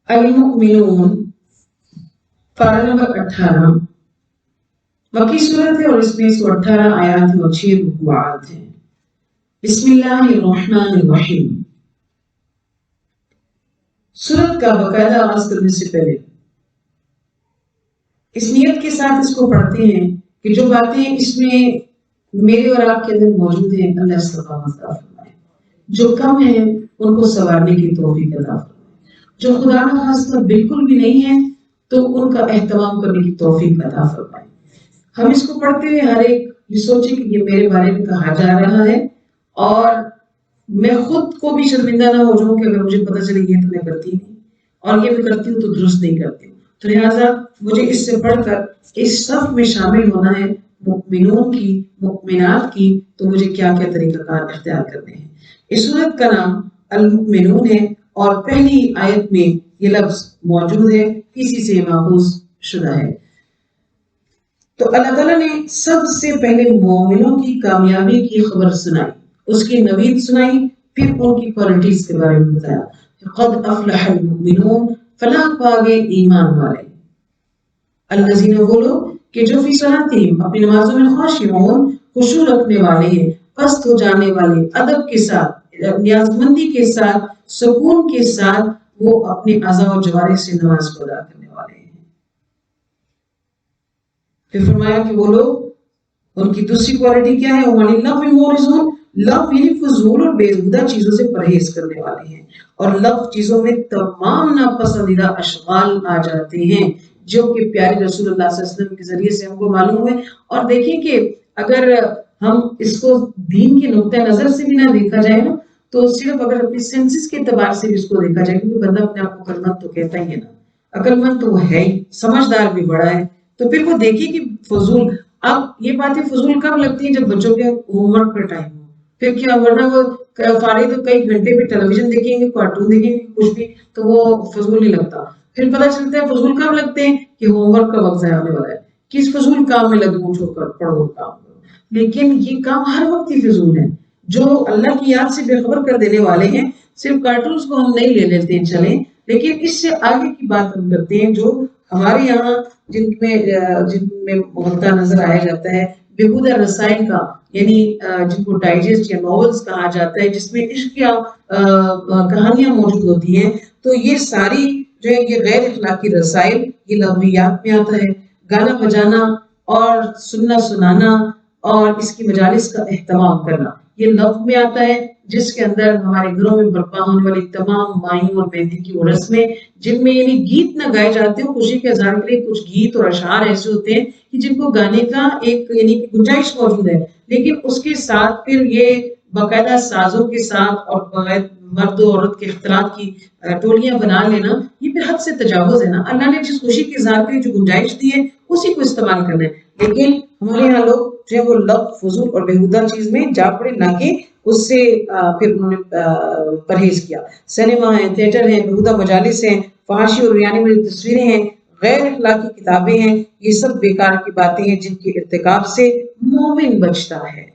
المؤمنون पारा नंबर 18 मक्की सूरत है और इसमें 118 आयत और 6 रुकुआत हैं। बिस्मिल्लाहिर्रहमानिर्रहीम। सूरत का बकायदा आगाज करने से पहले इस नियत के साथ इसको पढ़ते हैं कि जो बातें इसमें मेरे और आपके अंदर मौजूद हैं अल्लाह इस्तकामत अता फरमाए, जो कम है उनको संवारने की तौफीक अता फरमाए, जो खुदा न खास्ता बिल्कुल भी नहीं है तो उनका एहतमाम करने की तौफीक अता फरमाए। हम इसको पढ़ते हुए हर एक ये सोचे कि ये मेरे बारे में कहा जा रहा है और मैं खुद को भी शर्मिंदा ना हो जाऊं कि अगर मुझे पता चले ये तो मैं करती नहीं और ये मैं करती हूँ तो दुरुस्त नहीं करती हूँ, तो लिहाजा मुझे इससे पढ़कर इस सफ में शामिल होना है मुमिनून की, मुमिनात की, तो मुझे क्या क्या तरीक़ाकार इख्तियार करने हैं। इस सूरत का नाम अल मुमिनून है और पहली आयत में ये लफ्ज मौजूद है, इसी से माखूज शुदा है। तो अल्लाह ताला ने सबसे पहले मोमिनों की कामयाबी की खबर सुनाई, उसकी नवीद सुनाई, फिर उनकी क्वालिटीज के बारे में बताया। क़द अफ़लहल मुमिनून, फलाह पा गए ईमान वाले। अल्लज़ीना वो लोग कि जो फी सलातिहिम अपनी नमाजों में ख़ाशिऊन, खुशू रखने वाले हैं, पस्त हो जाने वाले, अदब के साथ, नियाज़मंदी के साथ, सुकून के साथ वो अपने अज़ा और जवारिह से नमाज को अदा करने वाले हैं। फिर फरमाया कि वो लोग, उनकी दूसरी क्वालिटी क्या है, लव यानी फजूल और बेहुदा चीजों से परहेज करने वाले हैं और लव चीजों में तमाम नापसंदीदा अशगाल आ जाते हैं जो कि प्यारे रसूलुल्लाह सल्लल्लाहु अलैहि वसल्लम के जरिए से हमको मालूम हुए। और देखिए कि अगर हम इसको दीन के नुक्ते नजर से भी ना देखा जाए ना, तो सिर्फ अगर अपनी सेंसेस के एतबार से भी इसको देखा जाए, क्योंकि बंदा अपने आप को अक्लमंद तो कहता ही है ना, अक्लमंद तो वो है ही, समझदार भी बड़ा है, तो फिर वो देखिए कि फजूल, अब ये बातें फजूल कब लगती है, जब बच्चों के होमवर्क का टाइम हो, फिर क्या, वरना वो फारिग तो कई घंटे पे टेलीविजन देखेंगे, कार्टून देखेंगे, कुछ भी, तो वो फजूल नहीं लगता। फिर पता चलता है फजूल कब लगते हैं कि होमवर्क का वक्त ज़ाया होने वाला है, किस फजूल काम में लगे, उठो कर पढ़ो काम करो। लेकिन ये काम हर वक्त ही फजूल है, जो अल्लाह की याद से बेखबर कर देने वाले हैं। सिर्फ कार्टून्स को हम नहीं ले लेते हैं चले, लेकिन इससे आगे की बात हम करते हैं जो हमारे यहाँ जिनमें मुहत्ता नजर आया जाता है, बेहुदा रसायन का, यानी जिनको डाइजेस्ट या नॉवेल्स कहा जाता है, जिसमें इश्क या कहानियां मौजूद होती हैं। तो ये सारी जो है ये गैर इखलाकी रसायल, ये लग़वियात में आता है। गाना बजाना और सुनना सुनाना और इसकी मजालिस का एहतमाम करना, ये लफ्ज़ में आता है, जिसके अंदर हमारे घरों में बर्पा होने वाली तमाम मायूं और मेहंदी की वो रस्में, जिनमें यानी गीत न गाए जाते हो, खुशी के इज़हार के लिए कुछ गीत और अशार ऐसे होते हैं कि जिनको गाने का एक यानी कि गुंजाइश मौजूद है, लेकिन उसके साथ फिर ये बाकायदा साजों के साथ और मर्द और औरत के इख्तिलात की टोलियां बना लेना, ये फिर हद से तजावुज़ है ना। अल्लाह ने जिस खुशी के इज़हार के लिए जो गुंजाइश दी है उसी को इस्तेमाल करना है, लेकिन हमारे यहाँ लोग जो है वो लफ्ज़, फजूल और बेहुदा चीज में जा पड़े, ना कि उससे फिर उन्होंने परहेज किया। सिनेमा है, थिएटर है, बेहुदा मजालिस हैं, फहाशी और रियानी वाली तस्वीरें हैं, गैर इखलाकी किताबें हैं, ये सब बेकार की बातें हैं जिनके इर्तिकाब से मोमिन बचता है,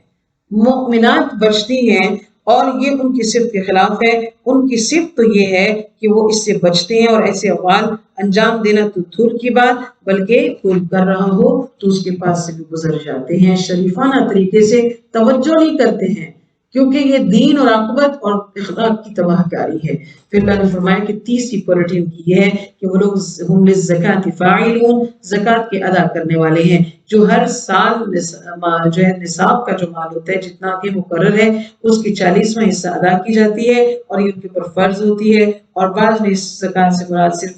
मोमिनात बचती हैं, और ये उनकी सिर्फ के खिलाफ है। उनकी सिर्फ तो ये है कि वो इससे बचते हैं और ऐसे अवाल अंजाम देना तो दूर की बात, बल्कि कोई कर रहा हो तो उसके पास से भी गुजर जाते हैं, शरीफाना तरीके से तवज्जो नहीं करते हैं, क्योंकि ये दीन और आक़िबत और इख़लाक़ की तबाहकारी है। फिर अल्लाह ने फरमाया कि तीसरी क्वालिटी उनकी ये है कि वो लोग हुम लिज़्ज़काति फ़ाइलून, ज़कात के अदा करने वाले हैं, जो हर साल जो है निसाब का जो माल होता है, जितना कि मुकर्रर है, उसकी 40वां हिस्सा अदा की जाती है और ये उनके ऊपर फर्ज होती है। और बाद में इस ज़कात से मुराद सिर्फ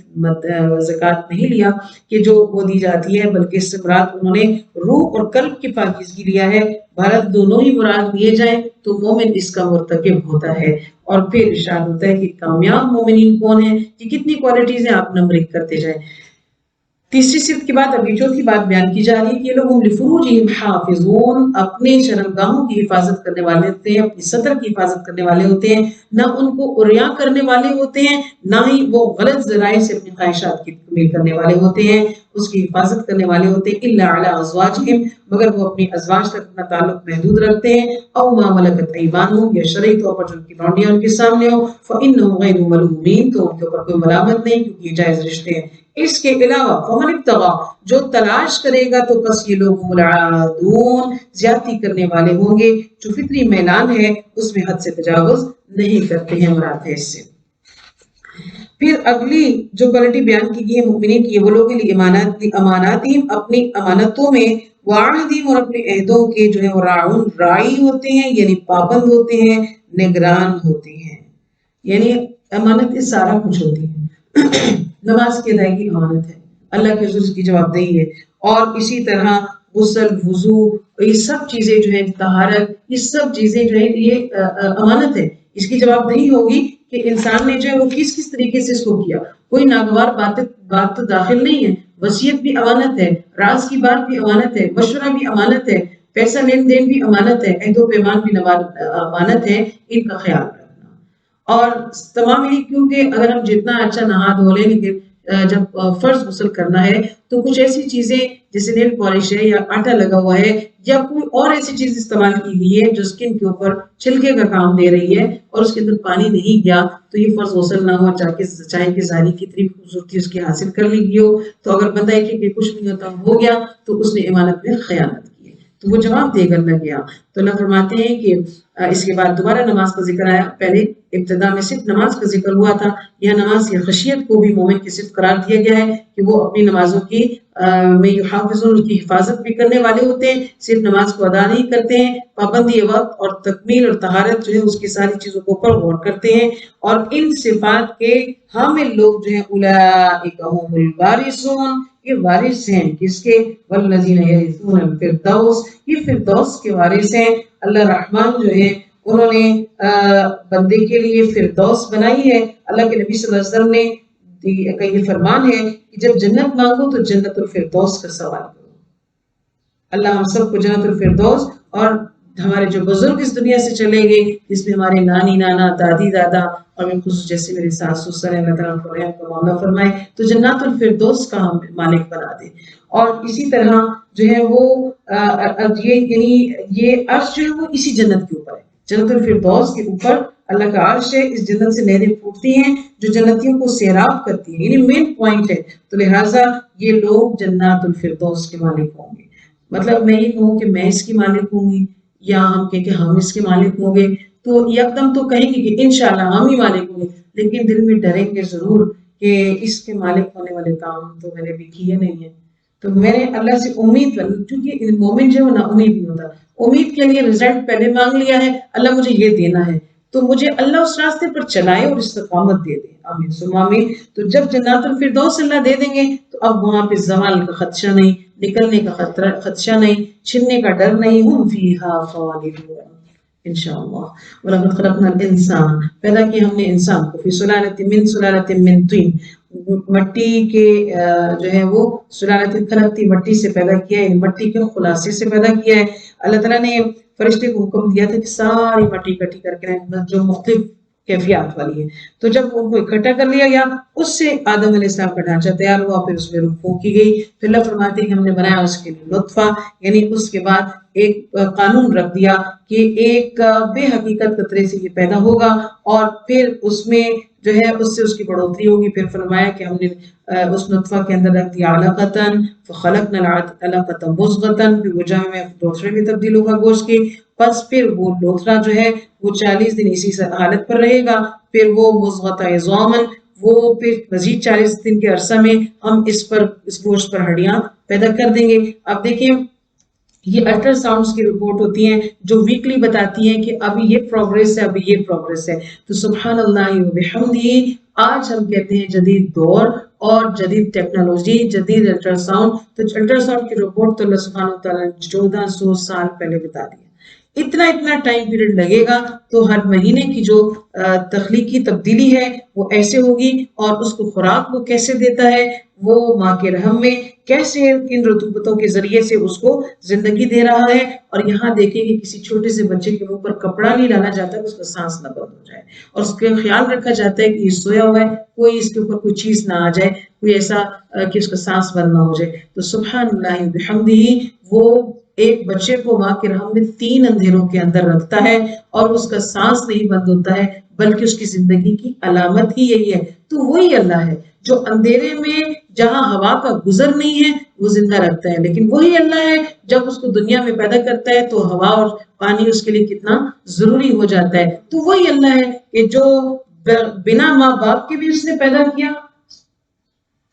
ज़कात नहीं लिया कि जो वो दी जाती है, बल्कि इससे मुराद उन्होंने रूह और कल्ब की पाकीज़गी लिया है। भारत दोनों ही मुराद लिए जाएं तो मोमिन इसका मुर्तकिब होता है। और फिर इरशाद होता है कि कामयाब मोमिनीन कौन है, कि कितनी क्वालिटीज हैं, आप नंबरिंग करते जाएं। तीसरी सिफ्त के बाद अभी चौथी बात बयान की जा रही है कि ये लोग हुम लिफुरूजिहिम हाफिज़ून, अपने शर्मगाहों की हिफाजत करने वाले होते हैं, अपनी सतर की हिफाजत करने वाले होते हैं, ना उनको उरिया करने वाले होते हैं, ना ही वो गलत ज़राए से अपनी ख्वाहिशात की तकमील करने वाले होते हैं, उसकी हिफाजत करने वाले होते हैं। इल्ला अला अज़वाजिहिम, मगर वो अपनी अज़वाज तक अपना ताल्लुक महदूद रखते हैं, औ मा मलकत अयमानुहुम या शरई तौर पर जो उनकी लौंडियां उनके सामने हो, फ़इन्नहुम गैरु मलूमीन, तो उनके ऊपर कोई मलामत नहीं क्योंकि ये जायज़ रिश्ते हैं। इसके अलावा फमन इब्तगा, जो तलाश करेगा तो बस ये लोग हुमुल आदून, ज्यादती करने वाले होंगे, जो फितरी मैलान है उसमें हद से तजावुज नहीं करते हैं। मुराद है इससे। फिर अगली जो क्वालिटी बयान की गई है मुमिनीन की, वो लोग अमानातीम, अपनी अमानतों में, वाहदीम, और अपने अहदों के जो है वो राउन राई होते हैं, यानी पाबंद होते हैं, निगरान होते हैं। यानी अमानत इस सारा कुछ होती है। नमाज की अदायगी अमानत है, अल्लाह के रसूल की जवाबदेही है, और इसी तरह गुस्ल, वुजू, ये सब चीजें जो है, तहारत, ये सब चीजें जो है ये अमानत है। इसकी जवाबदेही होगी कि इंसान ने जो है वो किस किस तरीके से इसको किया। कोई नागवार बात तो दाखिल नहीं है। वसीयत भी अमानत है, राज की बात भी अमानत है, मशवरा भी अमानत है, पैसा लेन देन भी अमानत है, अहदो पैमान भी अमानत है, इनका ख्याल रखना। और तमाम ये क्योंकि अगर हम जितना अच्छा नहा धो लें, लेकिन जब फर्ज गुस्ल करना है तो कुछ ऐसी चीजें जैसे नेल पॉलिश है या आटा लगा हुआ है या कोई और ऐसी चीज इस्तेमाल की गई है जो स्किन के ऊपर छिलके का काम दे रही है और उसके अंदर पानी नहीं गया, तो ये फर्ज गुस्ल ना हो, चाहे कि ज़ाहिर की इतनी खूबसूरती उसकी हासिल कर ली गई हो। तो अगर बंदा एक कि कुछ नहीं होता हो गया तो उसने इमानत में खयानत की है, तो वो जवाब देकर न गया। तो अल्लाह फरमाते हैं कि इसके बाद दोबारा नमाज का जिक्र आया। पहले इब्तिदा में सिर्फ नमाज का जिक्र हुआ था, यह नमाज की खशियत को भी मोमिन की सिर्फ करार दिया गया है कि वो अपनी नमाजों की में युहाफिज़ून, उसकी हिफाजत भी करने वाले होते हैं, सिर्फ नमाज को अदा नहीं करते हैं, पाबंदी वक्त और तकमील और तहारत जो है उसकी सारी चीजों के ऊपर गौर करते हैं। और इन सिफात के हामिल लोग जो है उलाइका हुमुल वारिसून, ये वारिस हैं किसके, वल्लज़ीना यरिसूनल फिरदौस, ये फिरदौस के वारिस हैं। अल्लाह रहमान जो है उन्होंने बंदे के लिए फिरदौस बनाई है। अल्लाह के नबी सल्लल्लाहु अलैहि वसल्लम ने का ये फरमान है कि जब जन्नत मांगो तो जन्नतुल फिरदौस का सवाल करो। अल्लाह हम सबको जन्नतुल फिरदौस, और हमारे जो बुजुर्ग इस दुनिया से चले गए, जिसमें हमारे नानी नाना, दादी दादा और बिल्कुल जैसे मेरे सास ससुर हैं, अल्लाह ताला को रहम का मौला फरमाए, तो जन्नतुल फिरदौस का हम मालिक बना दे। और इसी तरह जो है वो ये अर्श जो है वो इसी जन्नत के ऊपर है, जन्नतुल फिरदौस के ऊपर अल्लाह का अर्श है। इस जन्नत से नहरें फूटती हैं जो जन्नतियों को सैराब करती हैं, यानी मेन पॉइंट है। तो लिहाजा ये लोग जन्नतुल फिरदौस के मालिक होंगे। मतलब मैं ये कहूँ कि मैं इसकी मालिक होंगी या हम कहें कि हम इसके मालिक होंगे, तो एकदम तो कहेंगे कि इंशाल्लाह हम ही मालिक होंगे, लेकिन दिल में डरेंगे जरूर कि इसके मालिक होने वाले काम तो मैंने भी किए नहीं है। तो मैंने अल्लाह से उम्मीद कर, क्योंकि मोमिन जो है ना उम्मीद नहीं होता, उम्मीद के लिए रिजल्ट पहले मांग लिया है, अल्लाह मुझे ये देना है, तो मुझे अल्लाह उस रास्ते पर चलाए और इस्तिकामत दे दे। आमीन सुम्मा आमीन। तो जब जन्नतुल फिरदौस अल्लाह दे देंगे तो अब वहां पे ज़वाल का खदशा नहीं, निकलने का खदशा नहीं, छिनने का डर नहीं। हुम फीहा खालिदून इंशाअल्लाह। वलक़द खलक़नल इंसान, पैदा किया हमने इंसान को, फी सुलालतिन मिन तीन, मट्टी के जो है वो सुलालतिन खलक़ती, मट्टी से पैदा किया है, मट्टी के खुलासे से पैदा किया है। अल्लाह ताला ने फरिश्ते को हुक्म दिया था कि सारी मट्टी इकट्ठी करके जो मुख्तलिफ कैफियत वाली है, तो जब उनको इकट्ठा कर लिया गया, उससे आदम अलैहिस्सलाम का ढांचा तैयार हुआ, फिर उसमें रूह फूंकी गई, फिर अल्लाह फरमाते हैं कि हमने बनाया उसके लिए नुत्फा, यानी उसके बाद एक कानून रख दिया कि एक बेहकीकत कतरे से ये पैदा होगा और फिर उसमें जो है उससे उसकी बढ़ोतरी होगी। फिर फरमाया कि हमने उस नुत्फा के अंदर रख दिया अलक़तन, फ़ख़लक़नल अलक़ता मुज़ग़तन, फिर वो जामे में लोथड़े में तब्दील होगा गोश्त के, बस फिर वो लोथड़ा जो है वो 40 दिन इसी हालत पर रहेगा, फिर वो मुज़ग़ता इज़ामन, वो फिर मजीद 40 दिन के अरसा में हम इस गोश्त पर हड्डियां पैदा कर देंगे। अब देखिए ये अल्ट्रासाउंड्स की रिपोर्ट होती हैं जो वीकली बताती हैं कि अभी ये प्रोग्रेस है, अभी ये प्रोग्रेस है। तो सुभान अल्लाह व बिहम्दिही, आज हम कहते हैं जदीद दौर और जदीद टेक्नोलॉजी, जदीद अल्ट्रासाउंड। तो अल्ट्रासाउंड की रिपोर्ट तो अल्लाह सुब्हानहू व तआला ने 1400 साल पहले बता दी। इतना टाइम पीरियड लगेगा, तो हर महीने की जो तख्लीकी तब्दीली है वो ऐसे होगी, और उसको खुराक वो कैसे देता है, वो माँ के रहम में कैसे इन रतूबतों के जरिए से उसको जिंदगी दे रहा है। और यहाँ देखेंगे किसी छोटे से बच्चे के मुंह पर कपड़ा नहीं डाला जाता कि उसका सांस न बंद हो जाए, और उसका ख्याल रखा जाता है कि ये सोया हुआ है, कोई इसके ऊपर कोई चीज ना आ जाए, कोई ऐसा कि उसका सांस बंद ना हो जाए। तो सुभान अल्लाह व बिहम्दिही, वो ایک بچے کو ماں کے رحم میں 3 اندھیروں کے اندر رکھتا ہے اور اس کا سانس نہیں بند ہوتا ہے، بلکہ اس کی زندگی کی علامت ہی یہی ہے۔ تو وہی اللہ ہے جو اندھیرے میں جہاں ہوا کا گزر نہیں ہے وہ زندہ رکھتا ہے، لیکن وہی اللہ ہے جب اس کو دنیا میں پیدا کرتا ہے تو ہوا اور پانی اس کے لیے کتنا ضروری ہو جاتا ہے۔ تو وہی اللہ ہے کہ جو بنا ماں باپ کے بھی اس نے پیدا کیا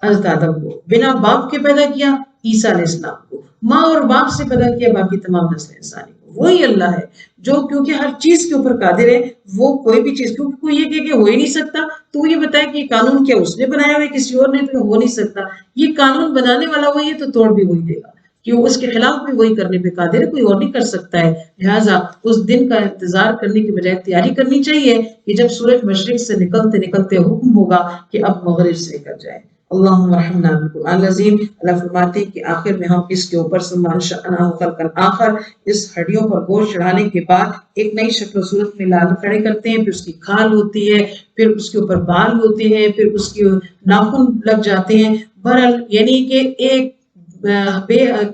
حضرت آدم کو، بنا باپ کے پیدا کیا عیسیٰ علیہ السلام کو، ماں اور باپ سے پیدا کیا باقی تمام نسل انسانی کو۔ وہی اللہ ہے جو کیونکہ ہر چیز کے اوپر قادر ہے، وہ کوئی بھی چیز، کیونکہ کوئی یہ کہ ہو ہی نہیں سکتا تو وہ یہ بتائے کہ یہ قانون کیا اس نے بنایا ہوا ہے کسی اور نے، تو ہو نہیں سکتا۔ یہ قانون بنانے والا وہی ہے تو توڑ بھی وہی دے گا، کیوں اس کے خلاف بھی وہی کرنے پہ قادر ہے، کوئی اور نہیں کر سکتا ہے۔ لہٰذا اس دن کا انتظار کرنے کی بجائے تیاری کرنی چاہیے کہ جب سورج مشرق سے نکلتے نکلتے حکم ہوگا کہ اب مغرب سے نکل جائے۔ اللہم رحمنا بالقرآن العظیم۔ اللہ فرماتے ہیں کہ آخر میں ہم اس کے اوپر ثم انشأناہ خلقا آخر، اس ہڈیوں پر گوشت چڑھانے کے بعد ایک نئی شکل و صورت میں لال کھڑے کرتے ہیں، پھر اس کی کھال ہوتی ہے، پھر اس کے اوپر بال ہوتے ہیں، پھر اس کے ناخن لگ جاتے ہیں۔ بہرحال یعنی کہ ایک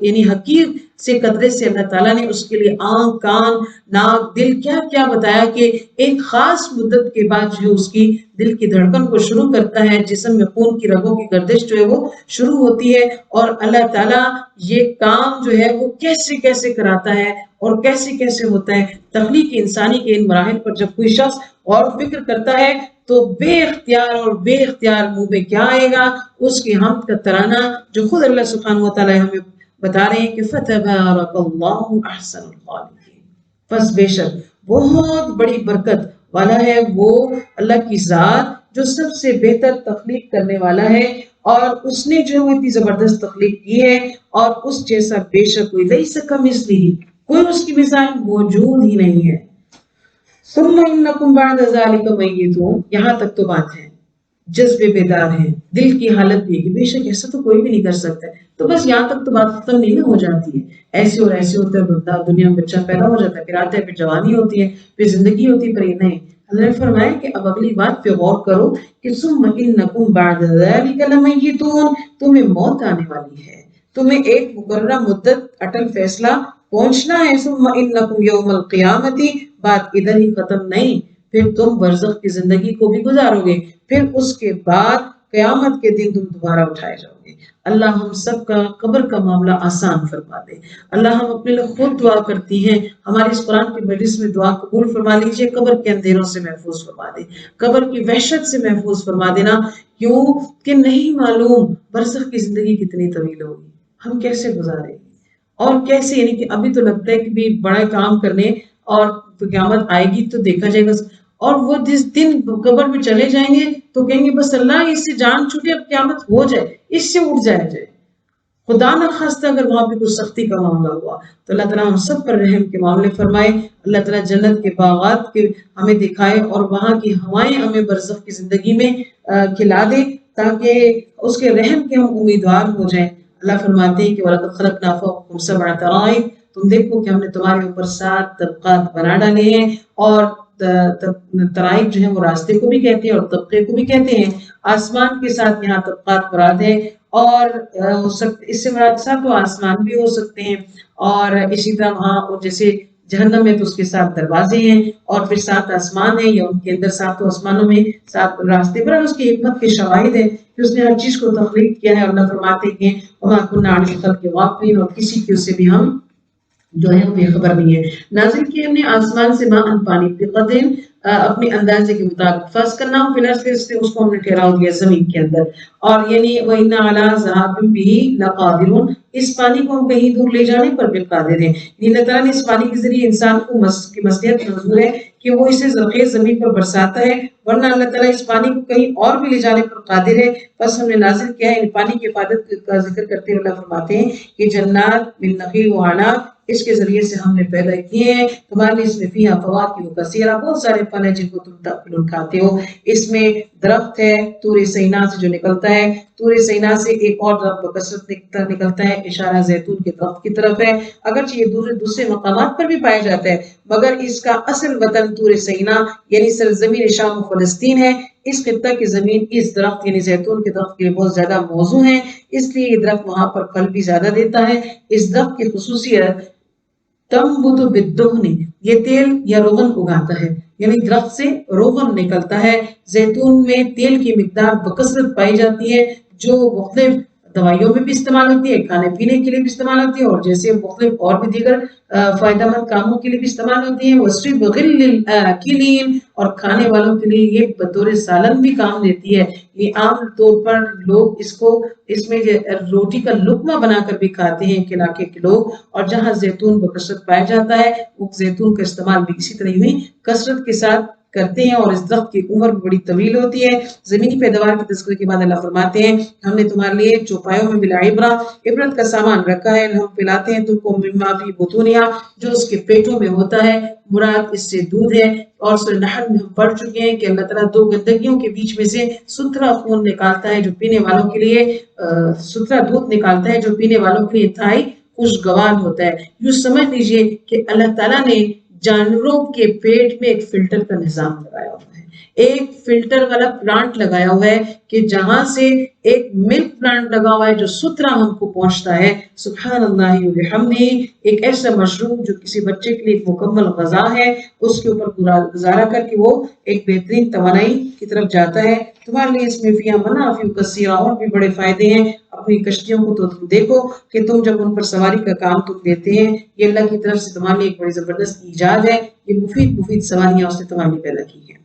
یعنی حقیر سے قطرے سے اللہ تعالیٰ نے اس کے لیے آنکھ، کان، ناک، دل کیا کیا بتایا کہ ایک خاص مدت کے بعد جو اس کی دل کی دھڑکن کو شروع کرتا ہے، جسم میں خون کی رگوں کی گردش جو ہے وہ شروع ہوتی ہے، اور اللہ تعالیٰ یہ کام جو ہے وہ کیسے کیسے کراتا ہے اور کیسے کیسے ہوتا ہے۔ تخلیق انسانی کے ان مراحل پر جب کوئی شخص غور و فکر کرتا ہے تو بے اختیار منہ میں کیا آئے گا؟ اس کی حمد کا ترانہ جو خود اللہ سبحانہ و تعالیٰ ہمیں بتا رہے ہیں کہ فَتَبَارَكَ اللَّهُ أَحْسَنُ الْخَالِقِينَ، پس بے شک بہت بڑی برکت والا ہے وہ اللہ کی ذات جو سب سے بہتر تخلیق کرنے والا ہے، اور اس نے جو اتنی زبردست تخلیق کی ہے، اور اس جیسا بے شک کوئی لیس کمثلہ، کوئی اس کی مثال موجود ہی نہیں ہے۔ ثم انکم بعد ذلک میتون، یہاں تک تو بات ہے، جذبے بیدار ہیں، دل کی حالت بھی ہے کہ بے شک ایسا تو کوئی بھی نہیں کر سکتا ہے، تو بس یہاں تک تو بات ختم نہیں ہو جاتی ہے۔ ایسے اور ایسے ہوتا ہے بندہ دنیا میں بچہ پیدا ہو جاتا ہے، پھر آتا ہے، پھر جوانی ہوتی ہے، پھر زندگی ہوتی ہے، پر یہ نہیں۔ اللہ نے فرمایا کہ اب اگلی بات پہ غور کرو کہ ثم انکم بعد ذلک لمیتون، تمہیں موت آنے والی ہے، تمہیں ایک مقررہ مدت اٹل فیصلہ پہنچنا ہے۔ ثم انکم یوم القیامت، بات ادھر ہی ختم نہیں، پھر تم برزخ کی زندگی کو بھی گزارو گے، پھر اس کے بعد قیامت کے دن تم دوبارہ اٹھائے جاؤ گے۔ اللہ ہم سب کا قبر کا معاملہ آسان فرما دے۔ اللہ ہم اپنے لیے خود دعا کرتی ہیں، ہماری اس قرآن کی مجلس میں دعا قبول فرما لیجئے، قبر کے اندھیروں سے محفوظ فرما دے، قبر کی وحشت سے محفوظ فرما دینا، کیوں کہ نہیں معلوم برزخ کی زندگی کتنی طویل ہوگی، ہم کیسے گزاریں گے اور کیسے، یعنی کہ ابھی تو لگتا ہے کہ بھی بڑا کام کرنے اور قیامت آئے گی تو دیکھا جائے گا، اور وہ جس دن قبر میں چلے جائیں گے تو کہیں گے بس اللہ اس سے جان چھوٹے، اب قیامت ہو جائے، اس سے اٹھ جائے۔ خدا نہ خواستہ اگر وہاں پہ کوئی سختی کا معاملہ ہوا تو اللہ تعالیٰ ہم سب پر رحم کے معاملے فرمائے، اللہ تعالیٰ جنت کے باغات کے ہمیں دکھائے اور وہاں کی ہوائیں ہمیں برزخ کی زندگی میں کھلا دے تاکہ اس کے رحم کے ہم امیدوار ہو جائیں۔ اللہ فرماتے ہیں کہ وَلَقَدْ خَلَقْنَا فَوْقَكُمْ سَبْعَ طَرَائِقَ، تم دیکھو کہ ہم نے تمہارے اوپر 7 طبقات بنا ڈالے ہیں، اور طرائق جو ہیں وہ راستے کو بھی کہتے ہیں اور طبقے کو بھی کہتے ہیں۔ آسمان کے ساتھ یہاں طبقات مراد ہے، اور اس سے مراد ساتوں آسمان بھی ہو سکتے ہیں، اور اسی طرح وہاں جیسے جہنم میں تو اس کے 7 دروازے ہیں، اور پھر 7 آسمان ہیں، یا ان کے اندر 7 آسمانوں میں 7 راستے پر اس کی حکمت کے شواہد ہیں کہ اس نے ہر چیز کو تخلیق کیا ہے۔ اور اللہ فرماتے ہیں وَمَا كُنَّا عَنِ الْخَلْقِ غَافِلِينَ، اور کسی کی سے بھی ہم جو ہے بے خبر نہیں ہے۔ نازل کیا ہم نے آسمان سے ماء پانی بقدر، اپنے اندازے کے مطابق، فرض کرنا ہو فلر سے اس کو ہم نے ٹھہراؤ دیا زمین کے اندر، اور یعنی وَإِنَّا عَلَىٰ ذَهَابٍ بِهِ لَقَادِرُونَ، اس پانی کو ہم کہیں دور لے جانے پر بھی قادر ہیں۔ اللہ تعالیٰ نے اس پانی کے ذریعے انسان کو مصلحت منظور ہے کہ وہ اسے زرخیز زمین پر برساتا ہے، ورنہ اللہ تعالیٰ اس پانی کو کہیں اور بھی لے جانے پر قادر ہے۔ بس ہم نے نازل کیا ہے۔ پانی کی حفاظت کا ذکر کرتے ہوئے اللہ فرماتے ہیں کہ جنات من نخیل و عناب، اس کے ذریعے سے ہم نے پیدا کیے ہیں تمہارے لیے، اس میں فیہا فواکہ کثیرہ، بہت سارے پھل ہیں جن کو تم تاکلون کھاتے ہو۔ اس میں درخت ہے طور سینا سے جو نکلتا ہے، طور سینا سے ایک اور درخت بکثرت نکلتا ہے، اشارہ زیتون کے درخت کی طرف ہے، اگرچہ یہ دوسرے مقامات پر بھی پایا جاتا ہے، مگر اس کا اصل وطن طور سینا یعنی سرزمین شام و فلسطین ہے۔ اس خطہ کی زمین اس درخت یعنی زیتون کے درخت کے لیے بہت زیادہ موزوں ہے، اس لیے یہ درخت وہاں پر پھل بھی زیادہ دیتا ہے۔ اس درخت کی خصوصیت तंबुतु बिद्दुहनी, ये तेल या रोगन उगाता है, यानी दरख्त से रोगन निकलता है। जैतून में तेल की मिकदार बकसरत पाई जाती है, जो मुख्तलिफ दवाइयों में भी इस्तेमाल होती है, खाने पीने के लिए भी इस्तेमाल होती है, और जैसे मुख्तलिफ और भी दीगर फायदेमंद कामों के लिए भी इस्तेमाल होती है। वस्रिब गिल्लिल आकिलीन, और खाने वालों के लिए ये बतौर सालन भी काम देती है। ये आम तौर पर लोग इसको इसमें रोटी का लुकमा बनाकर भी खाते हैं के इलाके के लोग। और जहाँ जैतून बकसरत पाया जाता है, वो जैतून का इस्तेमाल भी इसी तरह ही कसरत के साथ करते हैं, और इस दरख्त की उम्र भी बड़ी तवील होती है। जमीनी पैदावार के तस्करे के बाद अल्लाह फरमाते हैं, हमने तुम्हारे लिए चौपायों में बिला इबरत का सामान रखा है, हम पिलाते हैं तुमको मिम्मा फी बुतूनिया, जो उसके पेटों में होता है, मुराद इससे दूध है। और सूरह नहल में हम पढ़ चुके हैं कि अल्लाह ताला दो गंदगियों के बीच में से सुथरा खून निकालता है जो पीने वालों के लिए, सुथरा दूध निकालता है जो पीने वालों के लिए इंतहाई खुशगवार होता है। यूं समझ लीजिए कि अल्लाह ताला ने जानवरों के पेट में एक फिल्टर का निजाम लगाया हुआ है, एक फिल्टर वाला प्लांट लगाया हुआ है कि जहां से एक मिल्क प्लांट लगा हुआ है जो सुथरा हमको पहुंचता है। सुभान अल्लाह व बिहम्दी, एक ऐसा मशरूम जो किसी बच्चे के लिए एक मुकम्मल गज़ा है, उसके ऊपर गुजारा करके वो एक बेहतरीन तवानाई की तरफ जाता है। तुम्हारे लिए इसमें फिया मनाफिउ कसीरा, और भी बड़े फायदे हैं। अपनी कश्तियों को तो तुम देखो कि तुम जब उन पर सवारी का काम तुम देते हैं, ये अल्लाह की तरफ से तुम्हारे लिए एक बड़ी जबरदस्त ईजाद है। ये मुफीद मुफीद सवारियां उसने तुम्हारे लिए पैदा की है।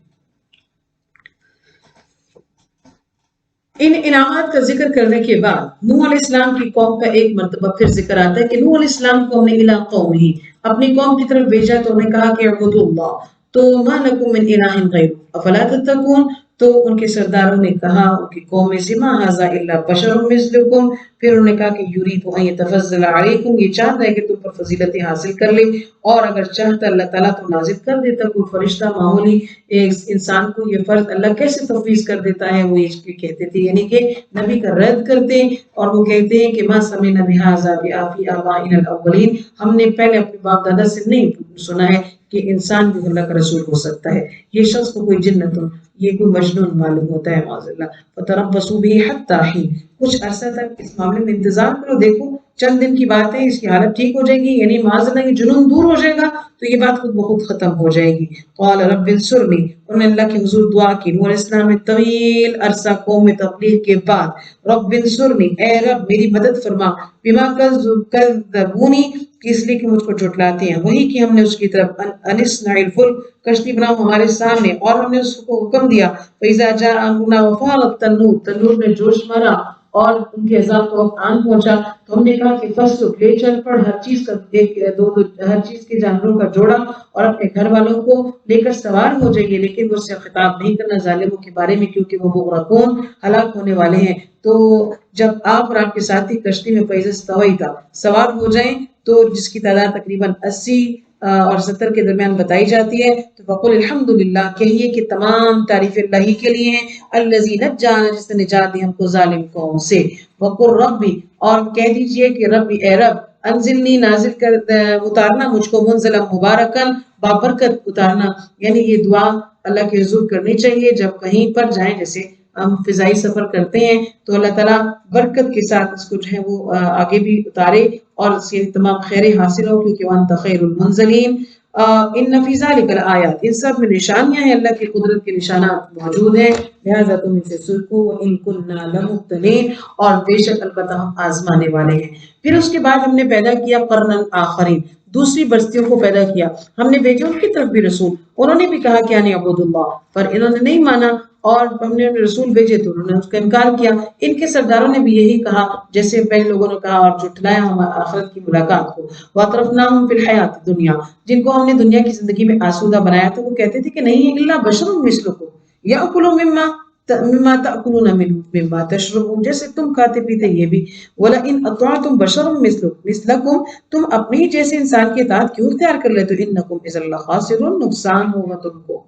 इन इनामात का जिक्र करने के बाद नूह अलैहिस्सलाम की कौम का एक मर्तबा फिर जिक्र आता है कि नूह अलैहिस्सलाम को हमने इला कौमिही, अपनी कौम की तरफ भेजा तो उन्हें कहा कि अब्दुल्लाह, तो मा लकुम मिन इलाहिन गैरुहु अफला तत्तकून, तो उनके सरदारों ने कहा, उनकी कौम में से मा हाज़ा इल्ला बशरुम मिस्लुकुम, फिर उन्होंने कहा कि युरीदु अन यतफज़्ज़ल अलैकुम, ये चाहता है कि तुम पर फजीलतें हासिल कर ले, और अगर चाहता अल्लाह ताला तो नाजिल कर देता कोई फरिश्ता मामूली। एक इंसान को ये फर्ज अल्लाह कैसे तफवीज कर देता है, वो ये कहते थे, यानी कि नबी का रद्द करते, और वो कहते हैं कि मा समिअना बिहाज़ा बिआफी आबाइना अल-अव्वलीन, हमने पहले अपने बाप दादा से नहीं सुना है कि इंसान भी अल्लाह का रसूल हो सकता है। ये शख्स को कोई जिन्नत, ये कोई मजनून मालूम होता है माज़अल्लाह। फतरब्बसू बिही हत्ता हीन, कुछ अरसा तक इस मामले में इंतजार करो, देखो चंद दिन की बात है, इसकी हालत ठीक हो जाएगी, यानी माज़अल्लाह ये जुनून दूर हो जाएगा, तो ये बात खुद ब खुद खत्म हो जाएगी। क़ाल रब्बिंसुरनी, उन्होंने अल्लाह के हुजूर दुआ की। नूह अलैहिस्सलाम ने तवील अरसा कौम में तबलीग के बाद, रब्बिंसुरनी, ए रब मेरी मदद फरमा, बिमा कज़्ज़बूनी, इसलिए कि मुझको झुठलाते हैं, वही कि हमने उसकी तरफ अनिस्नाइल फुल्क, कश्ती बनाओ हमारे सामने, और हमने उसको हुक्म दिया, फैज़ा जाअ अमरुना वफ़ारत तन्नूर, तन्नूर ने जोश मारा और उनके अज़ाब का वक्त आन पहुंचा, तो हमने कहा कि फसलुक, ले चल पड़ हर चीज का एक दो हर चीज के जानवरों का जोड़ा, और अपने घर वालों को लेकर सवार हो जाइए, लेकिन वो उससे खिताब नहीं करना जालिमों के बारे में, क्योंकि वो मुग़रक़ून, हलाक होने वाले हैं। तो जब आप और आपके साथी कश्ती में फैज़ तवई था सवार हो जाएं, तो जिसकी तादाद तकरीबन 80 और 70 के दरमियान बताई जाती है, तो वक़ुल अल्हम्दुलिल्लाह, कहिए कि तमाम तारीफ अल्लाह ही के लिए हैं, अल्लज़ी नज्जाना, जिसने निजात दी हमको जालिम कौम से। वक़ुल रब्बी, और कह दीजिए कि रब्बी, ए रब, अंजिलनी, नाजिल कर, उतारना मुझको, मुनज़लन मुबारकन, बाबरकत उतारना, यानी ये दुआ अल्लाह के हुज़ूर करनी चाहिए जब कहीं पर जाएं, जैसे हम फिजाई सफर करते हैं, तो अल्लाह ताला बरकत के साथ इसको जो है वो आगे भी उतारे और इसके तमाम खैरें हासिल हो, क्योंकि वअन्ता खैरुल मुनज़लिन। इन्न फी ज़ालिका आयात, इन सब में निशानियां हैं, अल्लाह की कुदरत के निशानात मौजूद हैं, लिहाजा तुम इनसे सीखो, इन कुन्ना लमुब्तलीन, और बेशक अलबत्ता हम आजमाने वाले हैं। फिर उसके बाद हमने पैदा किया कर्नन आखरीन, दूसरी बस्तियों को पैदा किया, हमने भेजे उनकी तरफ भी रसूल, उन्होंने भी कहा कि अनी अबुदुल्लाह, पर इन्होंने नहीं माना, और हमने रसूल भेजे तो उन्होंने उसका इनकार किया। इनके सरदारों ने भी यही कहा जैसे पहले लोगों ने कहा, और झुठलाया हम आखिरत की मुलाकात को। वतरफनाहुम फिल हयात दुनिया, जिनको हमने दुनिया की जिंदगी में आसूदा बनाया, तो वो कहते थे कि नहीं है इल्ला बशरुम मिस्लुकुम याकुलु मिम्मा ताकुलूना मिम्मा तशरबून, जैसे तुम खाते पीते ये भी, वला इन अतअतुम बशरुम मिस्लकुम, तुम अपने जैसे इंसान के इताअत क्यों इख्तियार कर लेते हो, इन्नकुम इज़न लखासिरून, नुकसान होगा तुमको।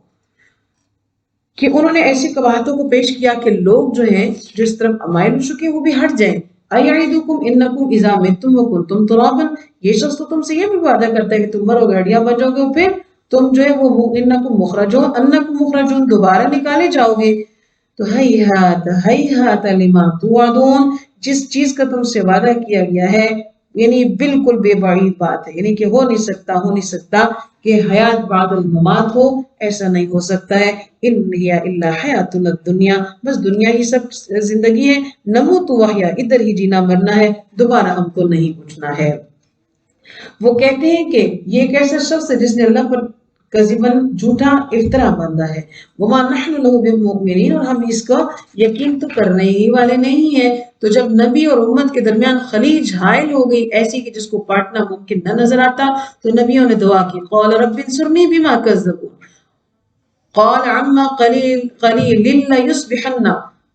कि उन्होंने ऐसी कवाहतों को पेश किया कि लोग जो हैं, जिस तरफ माइल हो चुके वो भी हट जाएं। अयइदुकुम इन्नकुम इज़ा मित्तुम व कुंतुम तुराबन, ये शख्स तो तुमसे ये भी वादा करता है कि तुम मरोगे, हड्डियां बन जाओगे, और फिर तुम जो है वो इन्नकुम मुखरजून, दोबारा निकाले जाओगे। तो हैहात लिमा तुअदून, जिस चीज का तुमसे वादा किया गया है یعنی بالکل بے بعید بات ہے، یعنی کہ ہو نہیں سکتا کہ حیات بعد الممات ہو، ایسا نہیں ہو سکتا ہے۔ ان ہی الا حیاتنا الدنیا، بس دنیا ہی سب زندگی ہے، نموت وحیا، ادھر ہی جینا مرنا ہے، دوبارہ ہم کو نہیں اٹھنا ہے۔ وہ کہتے ہیں کہ یہ ایک ایسا شخص ہے جس نے اللہ پر کذبن جھوٹا افطرا باندھا ہے، وما نحن له بمؤمنین، اور ہم اس کا یقین تو کرنے ہی والے نہیں ہیں۔ تو جب نبی اور امت کے درمیان خلیج حائل ہو گئی ایسی کہ جس کو پاٹنا ممکن نہ نظر آتا، تو نبیوں نے دعا کی، قال رب انصرنی بما کذبون، قال عما قلیل لیصبحن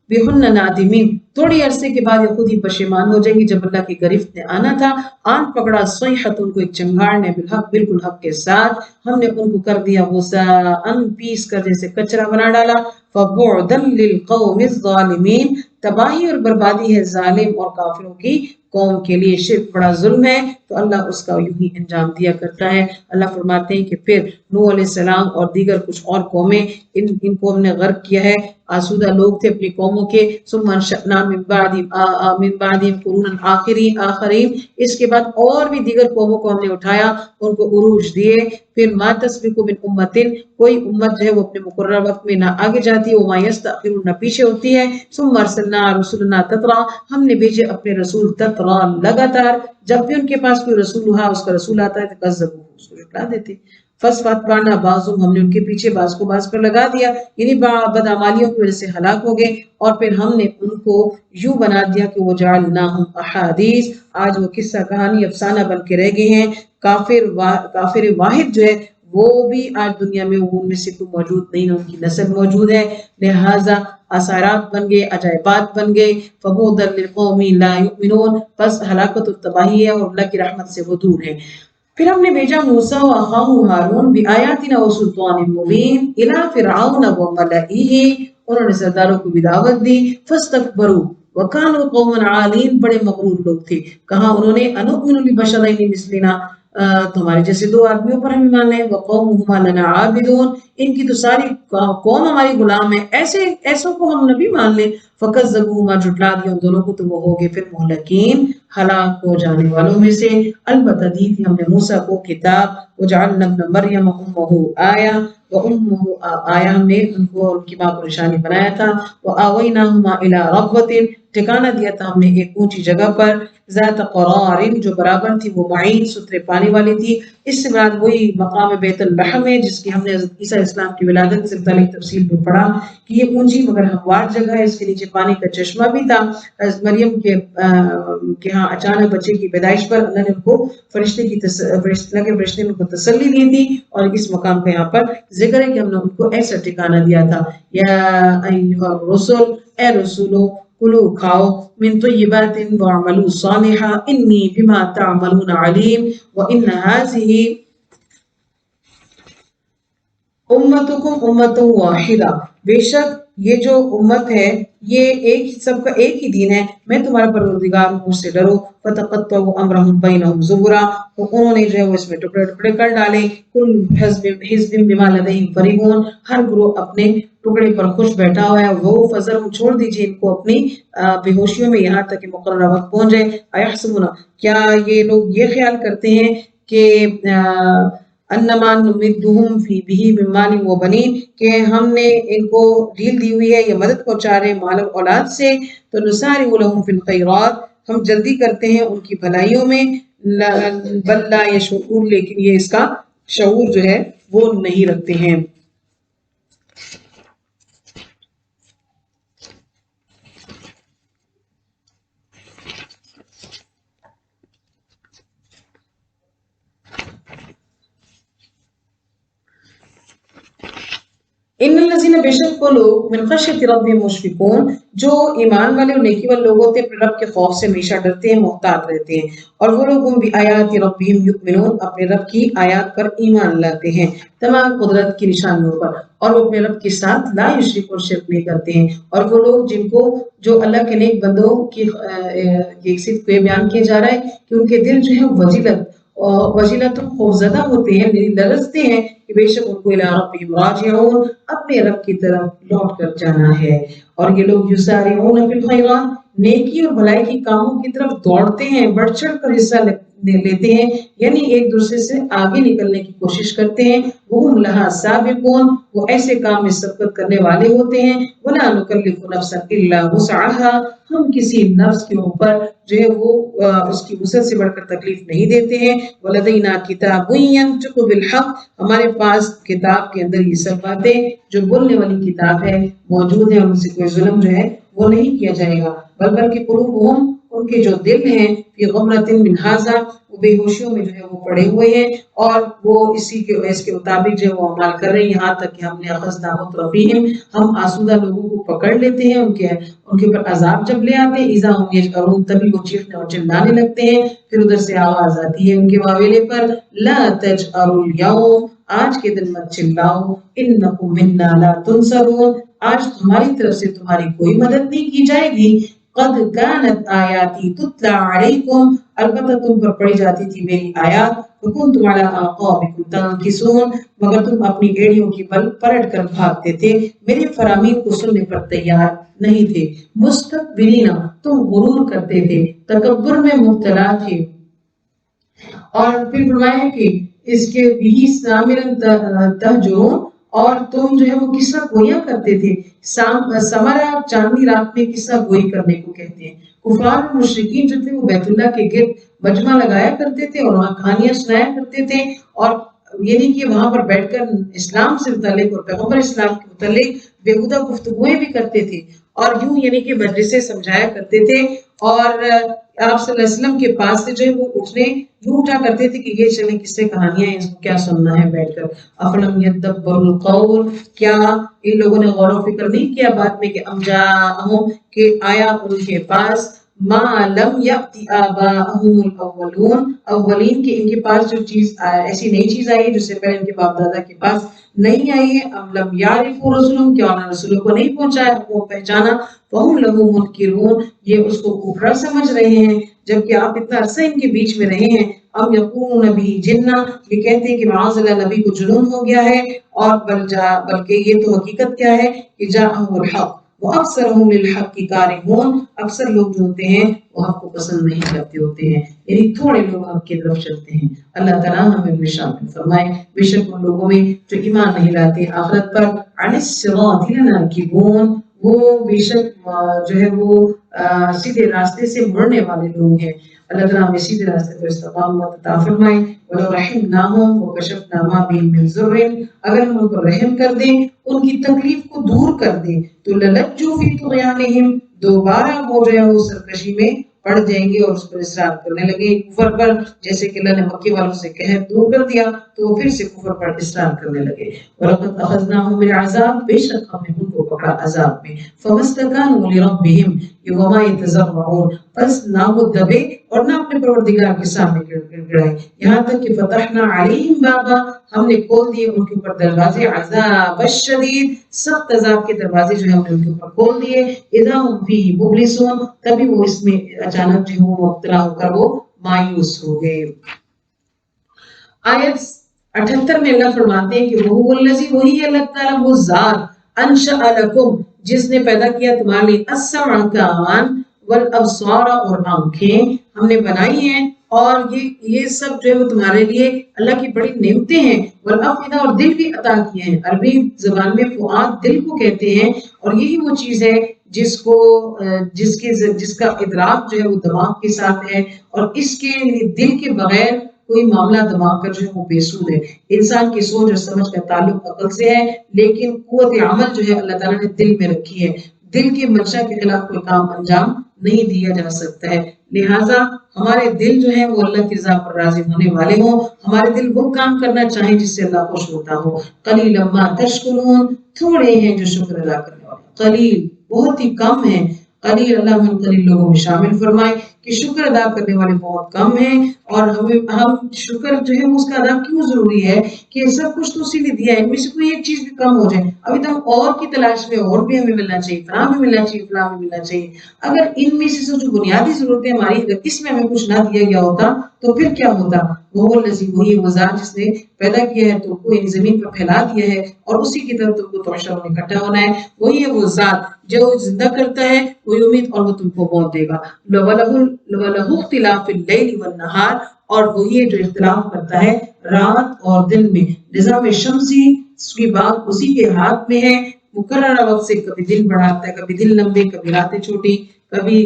بہن نادمین، تھوڑی عرصے کے بعد یہ خود ہی پشیمان ہو جائیں گی۔ جب اللہ کی گرفت نے آنا تھا، آن پکڑا صیحت، ان کو ایک چنگاڑ نے، بالحق، بالکل حق کے ساتھ، ہم نے ان کو کر دیا غثاء، پیس کر جیسے کچرا بنا ڈالا۔ فبعدا للقوم الظالمین، تباہی اور بربادی ہے ظالم اور کافروں کی قوم کے لیے۔ شرک بڑا ظلم ہے تو اللہ اس کا یوں ہی انجام دیا کرتا ہے۔ اللہ فرماتے ہیں کہ پھر نوح علیہ السلام اور دیگر کچھ اور قومیں، ان کو ہم نے غرق کیا ہے، آسودہ لوگ تھے اپنی قوموں کے۔ ثم انشأنا من بعدهم قرونا آخرین، اس کے بعد اور بھی دیگر قوموں کو ہم نے اٹھایا، ان کو عروج دیے۔ پھر ما تسبق من امت، کوئی امت جو ہے وہ اپنے مقررہ وقت میں نہ آگے جاتی ہے، وما یستأخرون، نہ پیچھے ہوتی ہے۔ ثم ارسلنا رسلنا تترا، ہم نے بھیجے اپنے رسول تترا، لگاتار، جب بھی ان کے پاس کوئی رسول ہوا، اس کا رسول آتا ہے تو کذبوا، اس کو جھٹلا دیتے۔ فاتبعنا بعضهم، ہم نے ان کے پیچھے بعض کو بعض پر لگا دیا، یعنی بدعمالیوں کی وجہ سے ہلاک ہو گئے۔ اور پھر ہم نے ان کو یوں بنا دیا کہ وہ جعلناہم احادیث، آج وہ قصہ کہانی افسانہ بن کے رہ گئے ہیں۔ کافر واحد جو ہے وہ بھی آج دنیا میں ان میں سے کوئی موجود نہیں، ان کی نسل موجود ہے، لہذا اثارات بن گئے، عجائبات بن گئے۔ فبعدا للقوم لا یؤمنون، بس ہلاکت و تباہی ہے اور اللہ کی رحمت سے وہ دور ہے۔ پھر ہم نے بھیجا موسیٰ و اخاہ ہارون بآیاتنا وسلطان مبین الی فرعون وملئہ، انہوں نے سرداروں کو بھی دعوت دی، فاستکبروا وکانوا قوما عالین، بڑے مغرور لوگ تھے۔ کہا انہوں نے، انؤمن لبشرین مثلنا، تمہارے جیسے دو آدمیوں پر ہم ایمان لیں، وقومہما لنا عابدون، ان کی تو ساری قوم ہماری غلام ہے، ایسوں کو ہم نبی مان لیں۔ فکذبوہما، جھٹلا دیا ان دونوں کو، تو وہ ہو گئے پھر مہلکین، ہلاک ہو جانے والوں میں سے۔ البتہ دی تھی ہم نے موسیٰ کو کتاب، وجعلنا ابن مریم امہ آیہ، آیا، ہم نے ان کو اور ان کی ماں کو نشانی بنایا تھا۔ وآویناہما الی ربوۃ، ٹھکانہ دیا تھا ہم نے ایک اونچی جگہ پر، ذات قرار، جو برابر تھی، وہ معین، سترے پانی والی تھی۔ اس سے مراد وہی مقام بیت الرحم ہے جس کی ہم نے حضرت عیسیٰ علیہ السلام کی ولادت سے متعلق تفصیل میں پڑھا کہ یہ اونچی مگر ہموار جگہ ہے، اس کے نیچے پانی کا چشمہ بھی تھا۔ حضرت مریم کے ہاں اچانک بچے کی پیدائش پر اللہ نے ان کو فرشتے نے ان کو تسلی دی تھی، اور اس مقام پہ یہاں پر ذکر ہے کہ ہم نے ان کو ایسا ٹھکانہ دیا تھا۔ یا ایھا الرسل، اے رسولو، کلو کھاؤ، من طیبات واعملوا صالحا انی بما تعملون علیم، وان هذه امتکم امۃ واحدہ، بے شک یہ جو امت ہے یہ سب کا ایک ہی دین ہے، میں تمہارا پروردگار ہوں، مجھ سے ڈرو۔ فتقطعوا امرهم بینہم زبرا، تو انہوں نے جو ہے وہ اس میں ٹکڑے ٹکڑے کر ڈالے۔ کل حزب بما لدیہم فرحون، ہر گروہ اپنے ٹکڑے پر خوش بیٹھا ہوا ہے۔ وہ فذرہم، چھوڑ دیجیے ان کو اپنی بے ہوشیوں میں یہاں تک کہ مقررہ وقت پہنچ جائے۔ ایحسبون، کیا یہ لوگ یہ خیال کرتے ہیں کہ انما نمدہم فی بہ من مال و بنین، کہ ہم نے ان کو ڈھیل دی ہوئی ہے یا مدد پہنچا رہے مال و اولاد سے، تو نسارع لہم فی الخیرات، ہم جلدی کرتے ہیں ان کی بھلائیوں میں، بل لا یشعرون، لیکن یہ اس کا شعور جو ہے وہ نہیں رکھتے ہیں۔ ان الذین، بے شک وہ لوگ، من خشیۃ ربہم مشفقون، جو ایمان والے اور نیکی والے لوگ ہوتے ہیں، اپنے رب کے خوف سے ہمیشہ ڈرتے ہیں، محتاط رہتے ہیں۔ اور وہ لوگ ہم بآیات ربہم یؤمنون، اپنے رب کی آیات پر ایمان لاتے ہیں، تمام قدرت کی نشانیوں پر، اور وہ اپنے رب کے ساتھ لا یشرکون، شرک نہیں کرتے ہیں۔ اور وہ لوگ جن کو، جو اللہ کے نیک بندوں کی صرف یہ بیان کیا جا رہا ہے کہ ان کے دل جو ہے وجلت، خوفزدہ ہوتے ہیں، لرزتے ہیں، کہ بے شک ان کو الی ربہم راجعون، اپنے رب کی طرف لوٹ کر جانا ہے۔ اور یہ لوگ یسارعون فی الخیرات، नेकी और भलाई की कामों की तरफ दौड़ते हैं, बढ़ चढ़ कर हिस्सा लेते हैं, यानी एक दूसरे से आगे निकलने की कोशिश करते हैं। वो लहा साबिकून, वो ऐसे काम में सबकत करने वाले होते हैं। वला नुकल्लिफु नफ्सन इल्ला वुसअहा, हम किसी नफ्स के ऊपर जो है वो उसकी वसअत से बढ़कर तकलीफ नहीं देते हैं। वलदैना किताबुन यंतिकु बिल हक, हमारे पास किताब के अंदर ये सब बातें जो बोलने वाली किताब है मौजूद है, उनसे कोई जुल्म जो है वो नहीं किया जाएगा। बल्कि कुलूबुहुम, उनके जो दिल हैं, फी गमरतिन मिन हाज़ा, वो बेहोशियों में जो है वो पड़े हुए हैं और वो इसके मुताबिक जो है वो अमल कर रहे हैं। यहाँ तक कि हमने अखज़ना मुतरफीहिम, हम आसूदा लोगों को पकड़ लेते हैं, उनके ऊपर अजाब जब ले आते हैं, इज़ा हुम यजअरून, तभी वो चीखने और चिल्लाने लगते हैं। फिर उधर से आवाज आती है उनके वावेले पर, ला तजअरुल यौम, आज के दिन मत चिल्लाओ, इन्नकुम मिन्ना ला तुनसरून, आज तुम्हारी तरफ से तुम्हारी कोई मदद नहीं की जाएगी। कद कानत आयाती तुतला अलैकुम, अलबत्ता तुम पर पढ़ी जाती थी मेरी आयात। वकुंतुम अला अक़ाबिकुम तनकिसून, मगर तुम अपनी एड़ियों की बल पलट कर भागते थे, मेरे फरामीन को सुनने पर तैयार नहीं थे। मुस्तकबिरीना, तुम गुरूर करते थे, तकब्बुर में मुब्तला थे। और फिर फरमाया कि इसके भी सामिरन तहजुरून, और तुम जो है वो किस्सा गोइयां करते थे। समरा, चांदनी रात में किस्सा गोई करने को कहते हैं। कुफार और मुशरिकीन जो थे वो बैतुल्लाह के गिर्द मजमा लगाया करते थे और वहाँ कहानियां सुनाया करते थे, और ये नहीं कि वहां पर बैठकर इस्लाम से मुतालिक और पैगम्बर इस्लाम के मुतालिक बेहुदा गुफ्तगूएं भी करते थे, और यूं यानी कि मजलिसें समझाया करते थे। और आप सल्लल्लाहु अलैहि वसल्लम के पास से जो है वो यूं उठा करते थे कि ये चले किससे कहानियां हैं, इसको क्या सुनना है बैठकर। अफलम यदब्बरुल कौल, क्या इन लोगों ने गौर व फिक्र नहीं किया बात में कि अमजाअहुम, के आया उनके पास, मा लम यअति आबाअहुमुल अव्वलून, अव्वलीन के इनके पास जो चीज ऐसी नई चीज आई है जिससे पहले इनके बाप दादा के पास नहीं आई है। अम लम यारिफू रसूलुहुम, क्या उन्होंने रसूलों को नहीं पहुंचाया, वो पहचाना। वहुम लहू मुनकिरून, ये उसको कुफरा समझ रहे हैं, जबकि आप इतना अरसा इनके बीच में रहे हैं। अम यकून नबी जिन्ना, ये कहते हैं कि माज़अल्लाह नबी को जुनून हो गया है, और बल्कि ये तो हकीकत क्या है कि जाअहुल हक व अक्सरुहुम लिल हक़्क़ि कारिहून, अक्सर लोग जो होते हैं वो हक को पसंद नहीं करते होते हैं, यानी थोड़े लोग हक की तरफ चलते हैं। अल्लाह ताला हमें उनमें शामिल फरमाए। बेशक उन लोगों में जो ईमान नहीं लाते आखिरत पर, अनिस सिराति लनाकिबून, वो बेशक जो है वो सीधे रास्ते से मुड़ने वाले लोग हैं। अल्लाह ताला हमें सीधे रास्ते पर इस्तिकामत अता फरमाए। वलो रहमनाहुम व कशफना मा बिहिम मिन ज़ुर्रिन, अगर हम उन पर रहम कर दें, उनकी तकलीफ को दूर कर दें, तो ललज्जू फी तुग़यानिहिम, दोबारा वो जो है वो सरकशी में पड़ जाएंगे और उस पर इसरार करने लगे कुफर पर। जैसे कि अल्लाह ने मक्के वालों से कहर दूर कर दिया तो वो फिर से कुफर पर इसरार करने लगे। वलक़द अख़ज़नाहुम बिलअज़ाब, बेशक हमने उनको पकड़ा अज़ाब में। फ़मस्तकानु लिरब्बिहिम वमा यतज़र्रऊन, बस ना वो दबे और ना अपने परवरदिगार के सामने गिड़गिड़ाए। यहाँ तक कि फ़तहना अलैहिम बाबा, हमने खोल दिए उनके ऊपर दरवाजे, अज़ाब शदीद, सख्त अज़ाब के दरवाजे जो है हमने उनके ऊपर खोल दिए। इज़ा हुम फ़ीही मुब्लिसून, तभी वो इसमें अचानक जो वो मुब्तला होकर वो मायूस हो गए। आयत 78 में अल्लाह फरमाते हैं कि वही अल्लाह ताला वो ज़ात, अंशअ लकुम, जिसने पैदा किया तुम्हारे लिए अस्समा, कान, वल अब्सार, और आंखें हमने बनाई हैं, और ये सब जो है वो तुम्हारे लिए अल्लाह की बड़ी नेमतें हैं। वल अफ़इदा, और दिल भी अता किए हैं। अरबी ज़बान में फुआद दिल को कहते हैं, और यही वो चीज़ है जिसका इदराक जो है वो दिमाग के साथ है, और इसके दिल के बगैर कोई मामला दिमाग का जो है वो बेसूद है। इंसान की सोच और समझ का ताल्लुक अकल से है, लेकिन कुव्वत अमल जो है अल्लाह ताला ने दिल में रखी है। दिल के मंशा के खिलाफ कोई काम अंजाम नहीं दिया जा सकता है। लिहाजा हमारे दिल जो है वो अल्लाह की रज़ा पर राज़ी होने वाले हों, हमारे दिल वो काम करना चाहे जिससे अल्लाह खुश होता हो। क़लीलन मा तशकुरून, थोड़े हैं जो शुक्र अदा करने वाले, क़लील बहुत ही कम है। कलील, अल्लाह हम कलील लोगों में शामिल फरमाए कि शुक्र अदा करने वाले बहुत कम हैं। और हम शुक्र जो है उसका अदा क्यों जरूरी है कि सब कुछ तो उसी ने दिया है, इनमें से कोई एक चीज भी कम हो जाए, अभी तो हम और की तलाश में, और भी हमें मिलना चाहिए, फलां भी मिलना चाहिए, फलां भी मिलना चाहिए। अगर इनमें से जो बुनियादी जरूरतें हमारी, अगर इसमें हमें कुछ ना दिया गया होता तो फिर क्या होता? वो लजी वही वो ज़ात जिसने पैदा किया है तुमको यानी ज़मीन पर फैला दिया है और उसी की तरफ तुमको तहशर इकट्ठा होना है। वही है वो ज़ात जो जिंदा करता है वही उम्मीद और वो तुमको मौत देगा। वलहु इख्तिलाफिल लैली वन नहार और वही है जो इख्तिलाफ करता है रात और दिन में। निज़ाम शम्सी की बात उसी के हाथ में है। मुकर्रर वक्त से कभी दिन बढ़ाता है, कभी दिन लंबे, कभी रातें छोटी, कभी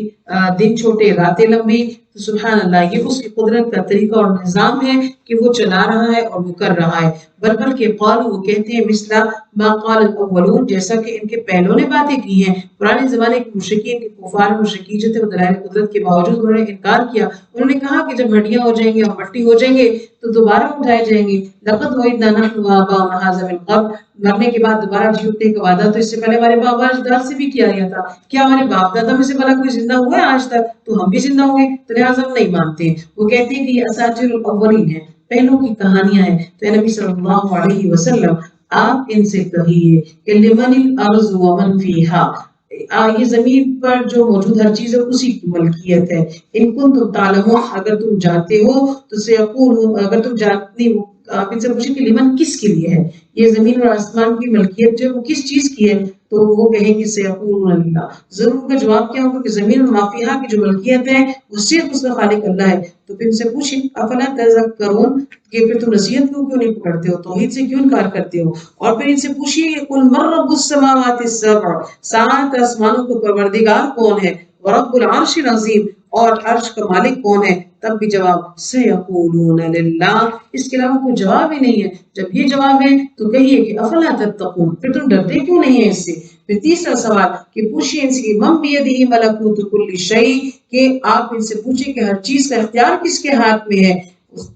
दिन छोटे रातें लंबी। तो सुभान अल्लाह, ये उसकी कुदरत का तरीका और निज़ाम है कि वो चला रहा है और वो कर रहा है। बल्कि के क़ालू, वो कहते हैं मिसला मा क़ाल अल-अव्वलून, जैसा कि इनके पहलों ने बातें की हैं। पुराने ज़माने के मुशरिकीन, के कुफ़ार मुशरिकीन जो थे वो दलाइल कुदरत के बावजूद उन्होंने इनकार किया। उन्होंने कहा कि जब हड्डियां हो जाएंगी और मट्टी हो जाएंगे तो दोबारा उठाए जाएंगे। लक़द वअदना नहनु व आबाउना हाज़ा मिन क़ब्ल, मरने के बाद दोबारा जी उठने का वादा तो इससे पहले हमारे बाप अजदाद से भी किया गया था। क्या हमारे बाप दादा में से भला कोई जिंदा हुआ है आज तक? तो हम भी जिंदा होंगे, तो लिहाजा हम नहीं मानते। वो कहते हैं कि ये असातिरुल अव्वलीन है, पहलों की कहानियां हैं। तो नबी सल्लल्लाहु अलैहि वसल्लम आप इनसे कहिए कि लिमनिल अर्ज़ व मन फीहा, ये जमीन पर जो मौजूद हर चीज है उसी की मलकियत है। इन कुंतुम तालमून, अगर तुम जानते हो तो सयक़ूलून, अगर तुम जानती हो आप इनसे पूछे कि लिमन किसके लिए है, ये जमीन और आसमान की मलकियत जो है वो किस चीज की है? तो वो कहेंगे सयक़ूलून लिल्लाह। जरूर का जवाब क्या होगा कि जमीन और माफिया की जो मलकियत है वो सिर्फ उसका खालिक अल्लाह है। तो फिर इनसे पूछे अफला तज़क्करून, कि फिर तुम नसीहत क्यों नहीं पकड़ते हो, तौहीद से क्यों इनकार करते हो? और फिर इनसे पूछिए कुल मन रब्बुस समावाति सबअ, सात आसमानों का परवरदिगार कौन है? व रब्बुल अर्शिल अज़ीम, और अर्श का मालिक कौन है? तब भी जवाब सयक़ूलून लिल्लाह, इसके अलावा कोई जवाब ही नहीं है। जब ये जवाब है तो कहिए कि अफला तत्तकून, फिर तुम डरते क्यों नहीं है इससे? फिर तीसरा सवाल कि पूछिए इनसे मन बियदिही मलकूतु कुल्ली शै, कि आप इनसे पूछिए कि हर चीज का इख्तियार किसके हाथ में है?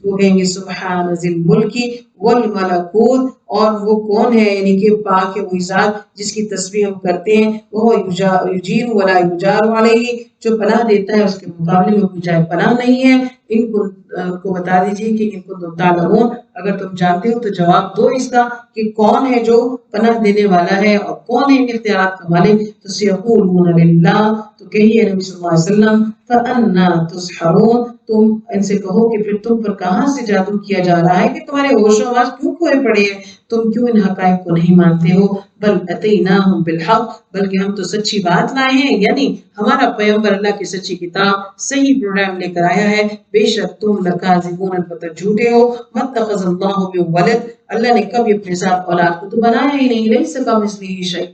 वो कहेंगे सुब्हान ज़िल मुल्की वल मलकूत, और वो कौन है यानी कि पाक है वही ज़ात जिसकी तस्बीह हम करते हैं। वो युजीर वला युजार अलैहि, जो पनाह देता है उसके मुकाबले में कोई जाए पनाह नहीं है। इनको को बता दीजिए कि इनको तुम तालमून, अगर तुम जानते हो तो जवाब दो इसका कि कौन है जो पनाह देने वाला है और कौन है इन इख्तियारात का मालिक। तो सयक़ूलून लिल्लाह, तो कहिए नबी सल्लल्लाहु अलैहि वसल्लम फ़अन्ना तुस्हरून, तुम इनसे कहो कि फिर तुम पर कहां से जादू किया जा रहा है कि तुम्हारे होश आवाज क्यों खोए पड़े हैं? तुम क्यों इन हकायक को नहीं मानते हो? बल अतैनाहुम बिल हक, बल्कि हम तो सच्ची बात लाए हैं, यानी हमारा पैगंबर अल्लाह की सच्ची किताब सही प्रोग्राम लेकर आया है। बेशक तुम लकाज़िबून, अलबत्ता झूठे हो। मत्तख़ज़ल्लाहु मिन वलद, अल्लाह ने कभी अपने साथ औलाद को तो बनाया ही नहीं। लैसा कमिस्लिही शै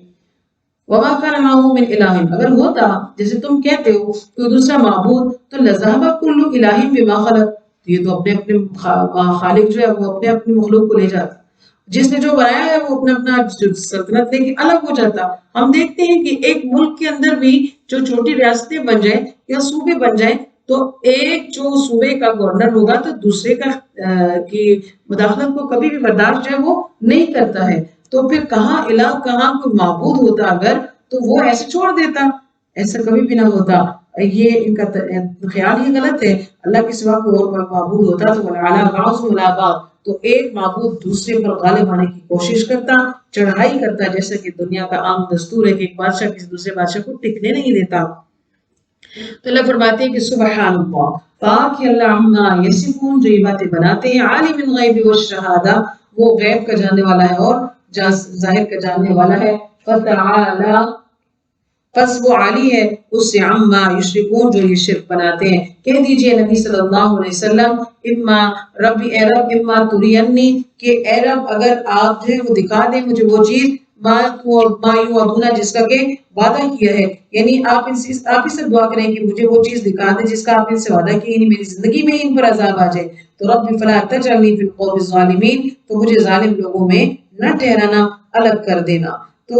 वमा कान माहू मिन इलाहिन, अगर होता जैसे तुम कहते हो कोई दूसरा माबूद तो लज़हबा कुल्लु इलाहिन बिमा खलक, तो ये तो अपने अपने खालिक जो है वो अपने अपनी मखलूक को ले जाता, जिसने जो बनाया है वो अपना अपना सल्तनत लेके अलग हो जाता। हम देखते हैं कि एक मुल्क के अंदर भी जो छोटी रियासतें बन जाए या सूबे बन जाए तो एक जो सूबे का गवर्नर होगा तो दूसरे का की मुदाखलत को कभी भी बर्दाश्त जो है वो नहीं करता है। तो फिर कहाँ इलाह कहाँ कोई माबूद होता अगर, तो वो ऐसे छोड़ देता, ऐसा कभी भी ना होता। ये इनका ख्याल ही गलत है। अल्लाह के सिवा कोई और माबूद होता तो वला बाज़ु वला बाज़, तो एक माबूद दूसरे पर गालिब आने की कोशिश करता, चढ़ाई करता, जैसे कि दुनिया का आम दस्तूर है कि एक बादशाह किसी दूसरे बादशाह को टिकने नहीं देता। तो अल्लाह फरमाते हैं कि सुब्हानल्लाह, पाक है अल्लाह अम्मा यसिफून, जो ये बातें बनाते हैं। आलिमुल गैबि वश्शहादा, वो गैब का जानने वाला है और जाहिर का जानने वाला है। फतआला, बस वो आली है उससे अम्मा युश्रिकून, जो ये शिर्क बनाते हैं। कह दीजिए नबी सल्लल्लाहु अलैहि वसल्लम इम्मा रब्बी, ए रब, इम्मा तुरियन्नी, कि ए रब अगर आप जो है वो दिखा दें मुझे वो चीज मायूअदूना, जिसका के वादा किया है, यानी आप इससे दुआ करें कि मुझे वो चीज दिखा दें जिसका आप इनसे वादा किया, यानी मेरी जिंदगी में इन पर अजाब आ जाए। तो रब्बी फला तजअलनी फिल कौमिज़ ज़ालिमीन, तो मुझे जालिम लोगों में न ठहराना, अलग कर देना। तो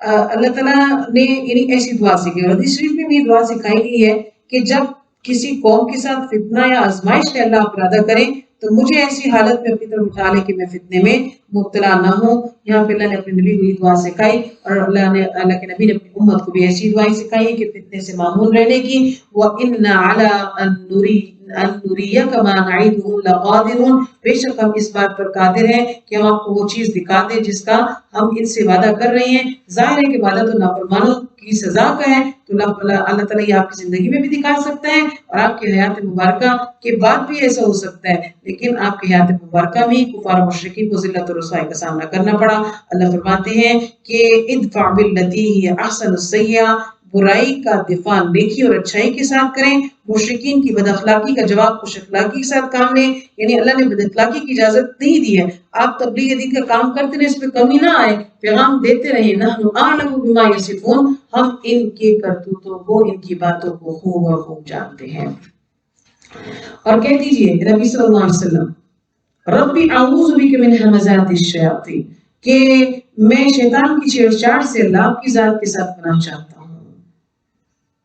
अल्लाह ताला ने यानी ऐसी दुआ सीखी और हदीस शरीफ में भी दुआ सिखाई गई है कि जब किसी कौम के साथ फितना या आजमाइश का अल्लाह इरादा करें तो मुझे ऐसी हालत में अपनी तरफ उठा ले कि मैं फितने में मुब्तला ना हो। यहाँ पे अल्लाह ने अपने नबी को ये दुआ सिखाई और अल्लाह के नबी ने अपनी उम्मत को भी ऐसी दुआएं सिखाई है कि फितने से मामून रहने की। व इन्ना अला अन नुरियका मा नईदुहुम लक़ादिरून, बेशक हम इस बात पर कादिर हैं कि हम आपको वो चीज दिखा दें जिसका हम इनसे वादा कर रहे हैं। जाहिर है कि वादा तो नाफरमानों की सजा का है तो अल्लाह ताला ये आपकी जिंदगी में भी दिखा सकता है और आपकी हयात मुबारका के बाद भी ऐसा हो सकता है। लेकिन आपकी हयात मुबारका में कुफार मुशरिकीन को ज़िल्लत और रुसवाई का सामना करना पड़ा। अल्लाह फरमाते हैं कि इदफा बिल्लती हिय अहसनुस सय्या, बुराई का दिफा नेकी और अच्छाई के साथ करें। मुशरिकीन की बदअखलाकी का जवाब खुश अखलाकी के साथ काम लें। यानी अल्लाह ने बदअखलाकी की इजाजत नहीं दी है। आप तबलीग दीन का काम करते रहे, इस पे कमी ना आए, पैगाम देते रहे। नहनु आलमु बिमा यसिफून, हम इनके करतूतों को, इनकी बातों को खूब और खूब जानते हैं। और कह दीजिए नबी सल्लल्लाहु अलैहि वसल्लम, रब्बी अऊज़ु बिका मिन हमाज़ातिश शयातीन, कि मैं शैतान की छेड़छाड़ से अल्लाह की जात के साथ पनाह चाहता हूँ।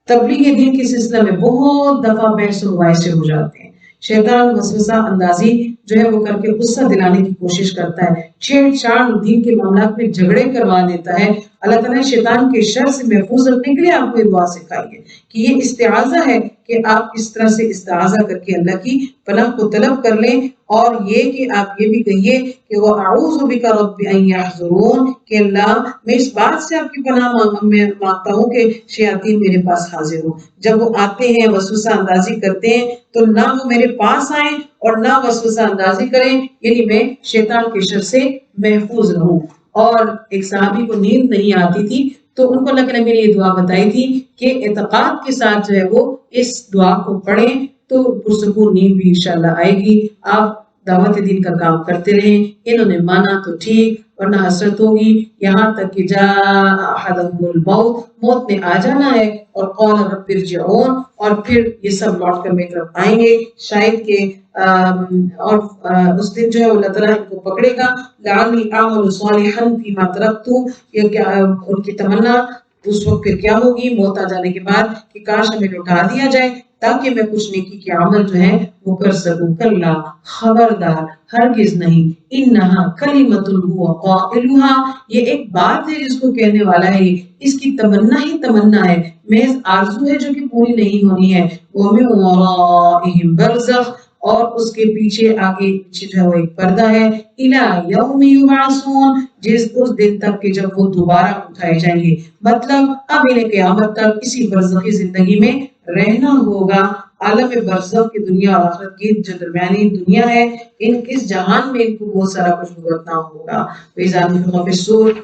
तबलीग दीन के सिलसिले में बहुत दफा बहस और मुबाहिसे हो जाते हैं। शैतान वसवसा अंदाजी जो है वो करके गुस्सा दिलाने की कोशिश करता है, छेड़छाड़ दीन के मामलात में झगड़े करवा देता है। अल्लाह ताला ने शैतान के शर से महफूज रखने के लिए आपको ये दुआ सिखाई है कि ये इस्तिआज़ा है कि आप इस तरह से इस्तिआज़ा करके अल्लाह की पनाह को तलब कर लें। और ये कि आप ये भी कहिए कि वो अऊज़ु बिका रब्बी अन यहज़ुरून, कि अल्लाह मैं इस बात से आपकी पनाह मांगता हूँ कि शयातीन मेरे पास हाजिर हो। जब वो आते हैं वसवसा अंदाजी करते हैं तो ना वो मेरे पास आए और ना वसवसा अंदाजी करें, यानी मैं शैतान के शर से महफूज रहूं। और एक सहाबी को नींद नहीं आती थी तो उनको अल्लाह के नबी ने ये दुआ बताई थी कि एतकाद के साथ जो है वो इस दुआ को पढ़ें तो पुरसकून नींद भी इंशाल्लाह आएगी। आप दावत दीन का काम करते रहें, इन्होंने माना तो ठीक वरना हसरत होगी। यहाँ तक कि जा अहदहुमुल मौत, मौत ने आ जाना है, और क़ाल रब्बि इरजिऊन, और फिर ये सब लौट कर मेरी तरफ आएंगे। शायद के उस दिन जो है अल्लाह ताला इनको पकड़ेगा। लअल्ली अअमलु सालिहन फीमा तरक्तु, ये क्या उनकी तमन्ना उस वक्त फिर क्या होगी मौत आ जाने के बाद कि काश हमें लौटा दिया जाए ताकि मैं कुछ नेकी के अमल जो है वो कर सकूं। कल्ला, खबरदार, हरगिज नहीं, इन्नहा कलिमतुन हुवा क़ाइलुहा, ये एक बात है जिसको कहने वाला है, इसकी तमन्ना ही तमन्ना है, महज आरज़ू है जो कि पूरी नहीं होनी है। व मिन वराइहिम बरज़ख, और उसके पीछे आगे पीछे जो है वो एक पर्दा है। इला यौमि युबअसून, जिस उस दिन तक के जब वो दोबारा उठाए जाएंगे। मतलब अब इन्हें क़यामत तक इसी बरज़खी जिंदगी में रहना होगा। आलम बरज़ख की दुनिया और आखिरत की जो दरमियानी दुनिया है, इस जहान में इनको बहुत सारा कुछ भुगतना होगा।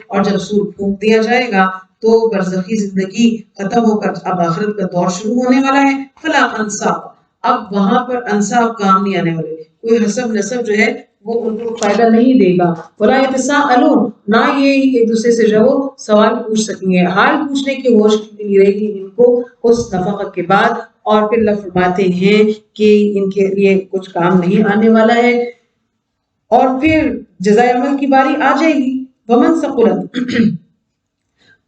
और जब सूर फूंक दिया जाएगा तो बरज़खी जिंदगी खत्म होकर अब आखिरत का दौर शुरू होने वाला है। फला अंसाब, अब वहां पर अंसाब काम नहीं आने वाले, कोई हसब नसब जो है वो उनको फायदा नहीं देगा। वला यतसाअलून, ना ये एक दूसरे से जो सवाल पूछ सकेंगे, हाल पूछने की होश भी नहीं रहेगी इनको उस नफक़त के बाद। और फिर अल्लाह फरमाते हैं कि इनके लिए कुछ काम नहीं आने वाला है। और फिर जज़ाए अमल की बारी आ जाएगी। वमन सक़ुलत,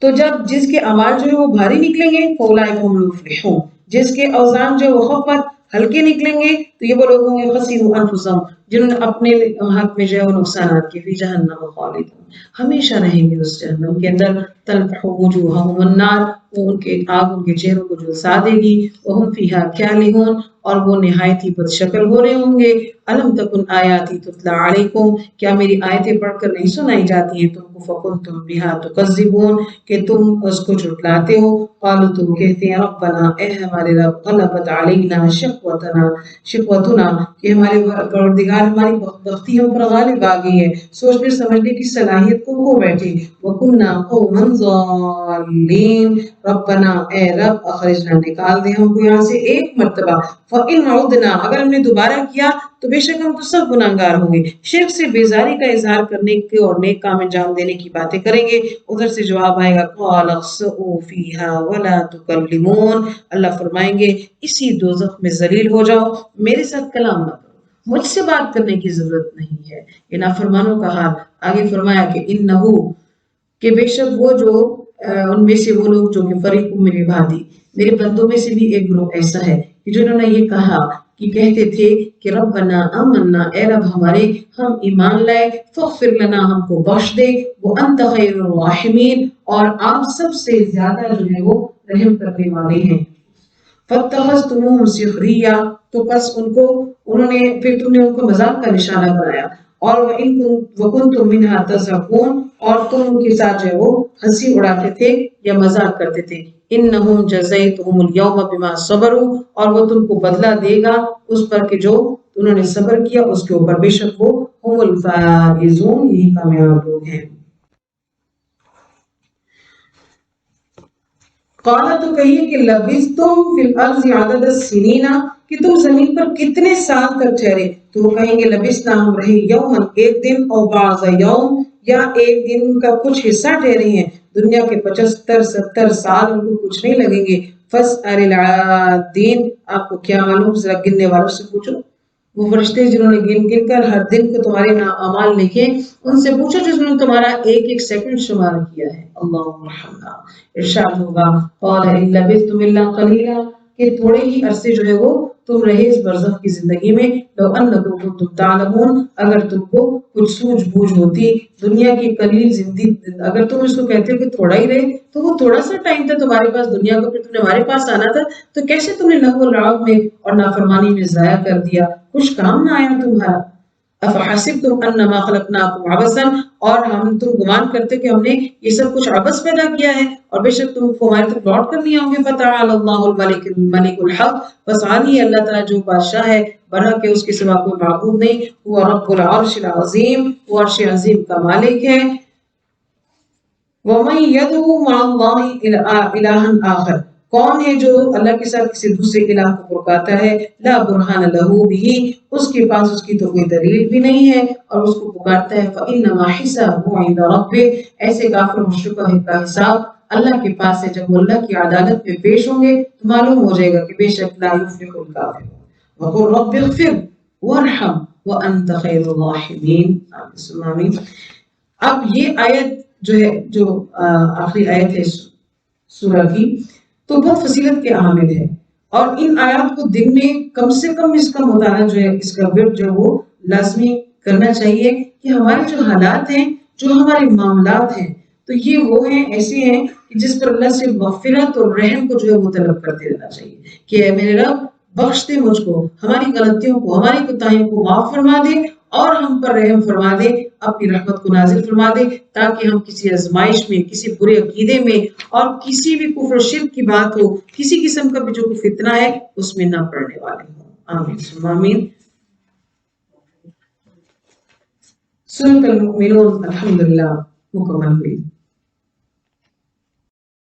तो जब जिसके अमाल जो है वो भारी निकलेंगे, फौलाइका हुमुल मुफ़लिहून, जिसके औज़ान जो वो खफ़्फ़त हल्के निकलेंगे तो ये वो लोग होंगे खसीरू अनफुसहुम, जिन्होंने अपने हक में जो है वो नुकसानात के, फी जहन्नम खालिदून, हमेशा रहेंगे उस जहन्नम के अंदर। तलफ़हु वजूहहुमुन नार, वो उनके आग उनके चेहरों को झुलसा देगी। वहुम फीहा कालिहून, और वो निहायत ही बदशक्ल हो रहे होंगे। अलम तकुन आयाती तुतला अलैकुम, क्या मेरी आयतें पढ़कर नहीं सुनाई जाती हैं तुमको? फकुंतुम बिहा तुकज़्ज़िबून, कि तुम उसको झुठलाते हो। क़ालू, तुम कहते हैं रब्बना, ए हमारे रब, ग़लबत अलैना शिक़वतुना, कि हमारे परवरदिगार हमारी बख्ती हम पर गालिब आ गई है, सोचने समझने की सलाहियत को खो बैठे। वकुन्ना क़ौमन ज़ालिमीन, रब्बना, ए रब, अखरिजना, निकाल दे हमको यहाँ से एक मर्तबा। फ़इन उदना, अगर हमने दोबारा किया तो बेशक हम तो सब गुनाहगार होंगे। शिर्क से बेजारी का इजहार करने के और नेक काम अंजाम देने की बातें करेंगे। उधर से जवाब आएगा क़ाल अख़्सऊ फ़ीहा वला तुकल्लिमून, अल्लाह फरमाएंगे इसी दोज़ख में ज़लील हो जाओ, मेरे साथ कलाम मत करो, मुझसे बात करने की जरूरत नहीं है। ये नाफरमानों का हाल। आगे फरमाया कि इन्नहु, कि बेशक वो जो उनमें से वो लोग जो कि फरीक़ुम मिन इबादी, मेरे बंदों में से भी एक ग्रुप ऐसा है कि जिन्होंने ये कहा कि कहते थे कि रब्बना आमन्ना, ए रब हमारे, हम ईमान लाए, फ़ग़फ़िर लना, हमको बख्श दे, वो अंत ख़ैरुर राहिमीन, और आप सबसे ज्यादा जो है वो रहम करने वाले हैं। फ़त्तख़ज़्तुमूहुम सिख़रिया, तो बस उन्होंने फिर तुमने उनको मज़ाक का निशाना बनाया اور وَكُنْتُمْ مِنْهَا تَضْحَكُونَ اور تم ان کے ساتھ جو ہے وہ ہنسی اڑاتے تھے یا مذاق کرتے تھے. إِنَّهُمْ جَزَيْتُهُمُ الْيَوْمَ بِمَا صَبَرُوا اور وہ تم کو بدلہ دے گا اس پر کہ جو انہوں نے صبر کیا اس کے اوپر، بے شک وہ ہم الفائزون یہی کامیاب لوگ ہیں. قَالَ تو کہیے کہ لَبِثْتُمْ فِي الْأَرْضِ عَدَدَ السِّنِينَ کہ تم زمین پر کتنے سال تک ٹھہرے. تو وہ کہیں گے لبثنا ہم رہے یومن ایک دن اور بعض یوم یا ایک دن کا کچھ حصہ ٹھہرے ہیں. دنیا کے 75-70 سال ان کو کچھ نہیں لگیں گے. فَاسْأَلِ الْعَادِّينَ آپ کو کیا معلوم، ذرا گننے والوں سے پوچھو. وہ فرشتے جنہوں نے گن گن کر ہر دن کو تمہارے اعمال لکھے ان سے پوچھو جنہوں نے تمہارا ایک ایک سیکنڈ شمار کیا ہے. اللہم رحمنا. ارشاد ہوگا قال ان لبثتم الا قلیلا کہ تھوڑے ہی عرصے جو ہے وہ تم رہے اس برزخ کی زندگی میں. لو انکم کنتم تعلمون اگر تم کو کچھ سوجھ بوجھ ہوتی دنیا کی قلیل زندگی، اگر تم اس کو کہتے ہو کہ تھوڑا ہی رہے تو وہ تھوڑا سا ٹائم تھا تمہارے پاس دنیا کا، پھر تم نے ہمارے پاس آنا تھا تو کیسے تم نے لغو و لعب میں اور نافرمانی میں ضائع کر دیا، کچھ کام نہ آیا تمہارا. افحسبتم انما خلقناکم عبثا اور تم گمان کرتے کہ ہم نے یہ سب کچھ عبث پیدا کیا ہے اور بے شک تم کو ہمارے تک لوٹ کر نہیں آؤ گے. فتعالی اللہ الملک الحق بس آنی اللہ تعالیٰ جو بادشاہ ہے برحق ہے، اس کے سوا کوئی معبود نہیں. وہ رب العرش العظیم، وہ عرش عظیم کا مالک ہے. وَمَن يَدْعُو مَعَ اللَّهِ إِلَٰهًا آخر کون ہے جو اللہ کے ساتھ کسی دوسرے الہ کو پکارتا ہے. لا برہان لہ بہ اس کے پاس اس کی تو کوئی دلیل بھی نہیں ہے اور اس کو پکارتا ہے. فإنما حسابه عند ربه ایسے کافر مشرکوں کا حساب اللہ کے پاس ہے. جب وہ اللہ کی عدالت میں پیش ہوں گے تو معلوم ہو جائے گا کہ بے شک لا یفلح الکافرون. وقل رب اغفر وارحم وانت خیر الراحمین. آمین. اب یہ آیت جو ہے جو آخری آیت ہے سورہ کی تو بہت فضیلت کے حامل ہے اور ان آیات کو دن میں کم سے کم اس کا مطالعہ جو ہے اس کا ورد جو وہ لازمی کرنا چاہیے کہ ہمارے جو حالات ہیں جو ہمارے معاملات ہیں تو یہ وہ ہیں ایسے ہیں کہ جس پر اللہ سے مغفرت اور رحم کو جو ہے وہ طلب کرتے رہنا چاہیے کہ اے میرے رب بخش دے مجھ کو، ہماری غلطیوں کو ہماری کوتاہیوں کو معاف فرما دے اور ہم پر رحم فرما دے، اپنی رحمت کو نازل فرما دے تاکہ ہم کسی آزمائش میں، کسی برے عقیدے میں اور کسی بھی کفر و شرک کی بات ہو، کسی قسم کا بھی جو فتنہ ہے اس میں نہ پڑنے والے ہوں. آمین ثم آمین. سورۃ المؤمنون الحمدللہ مکمل ہوئی.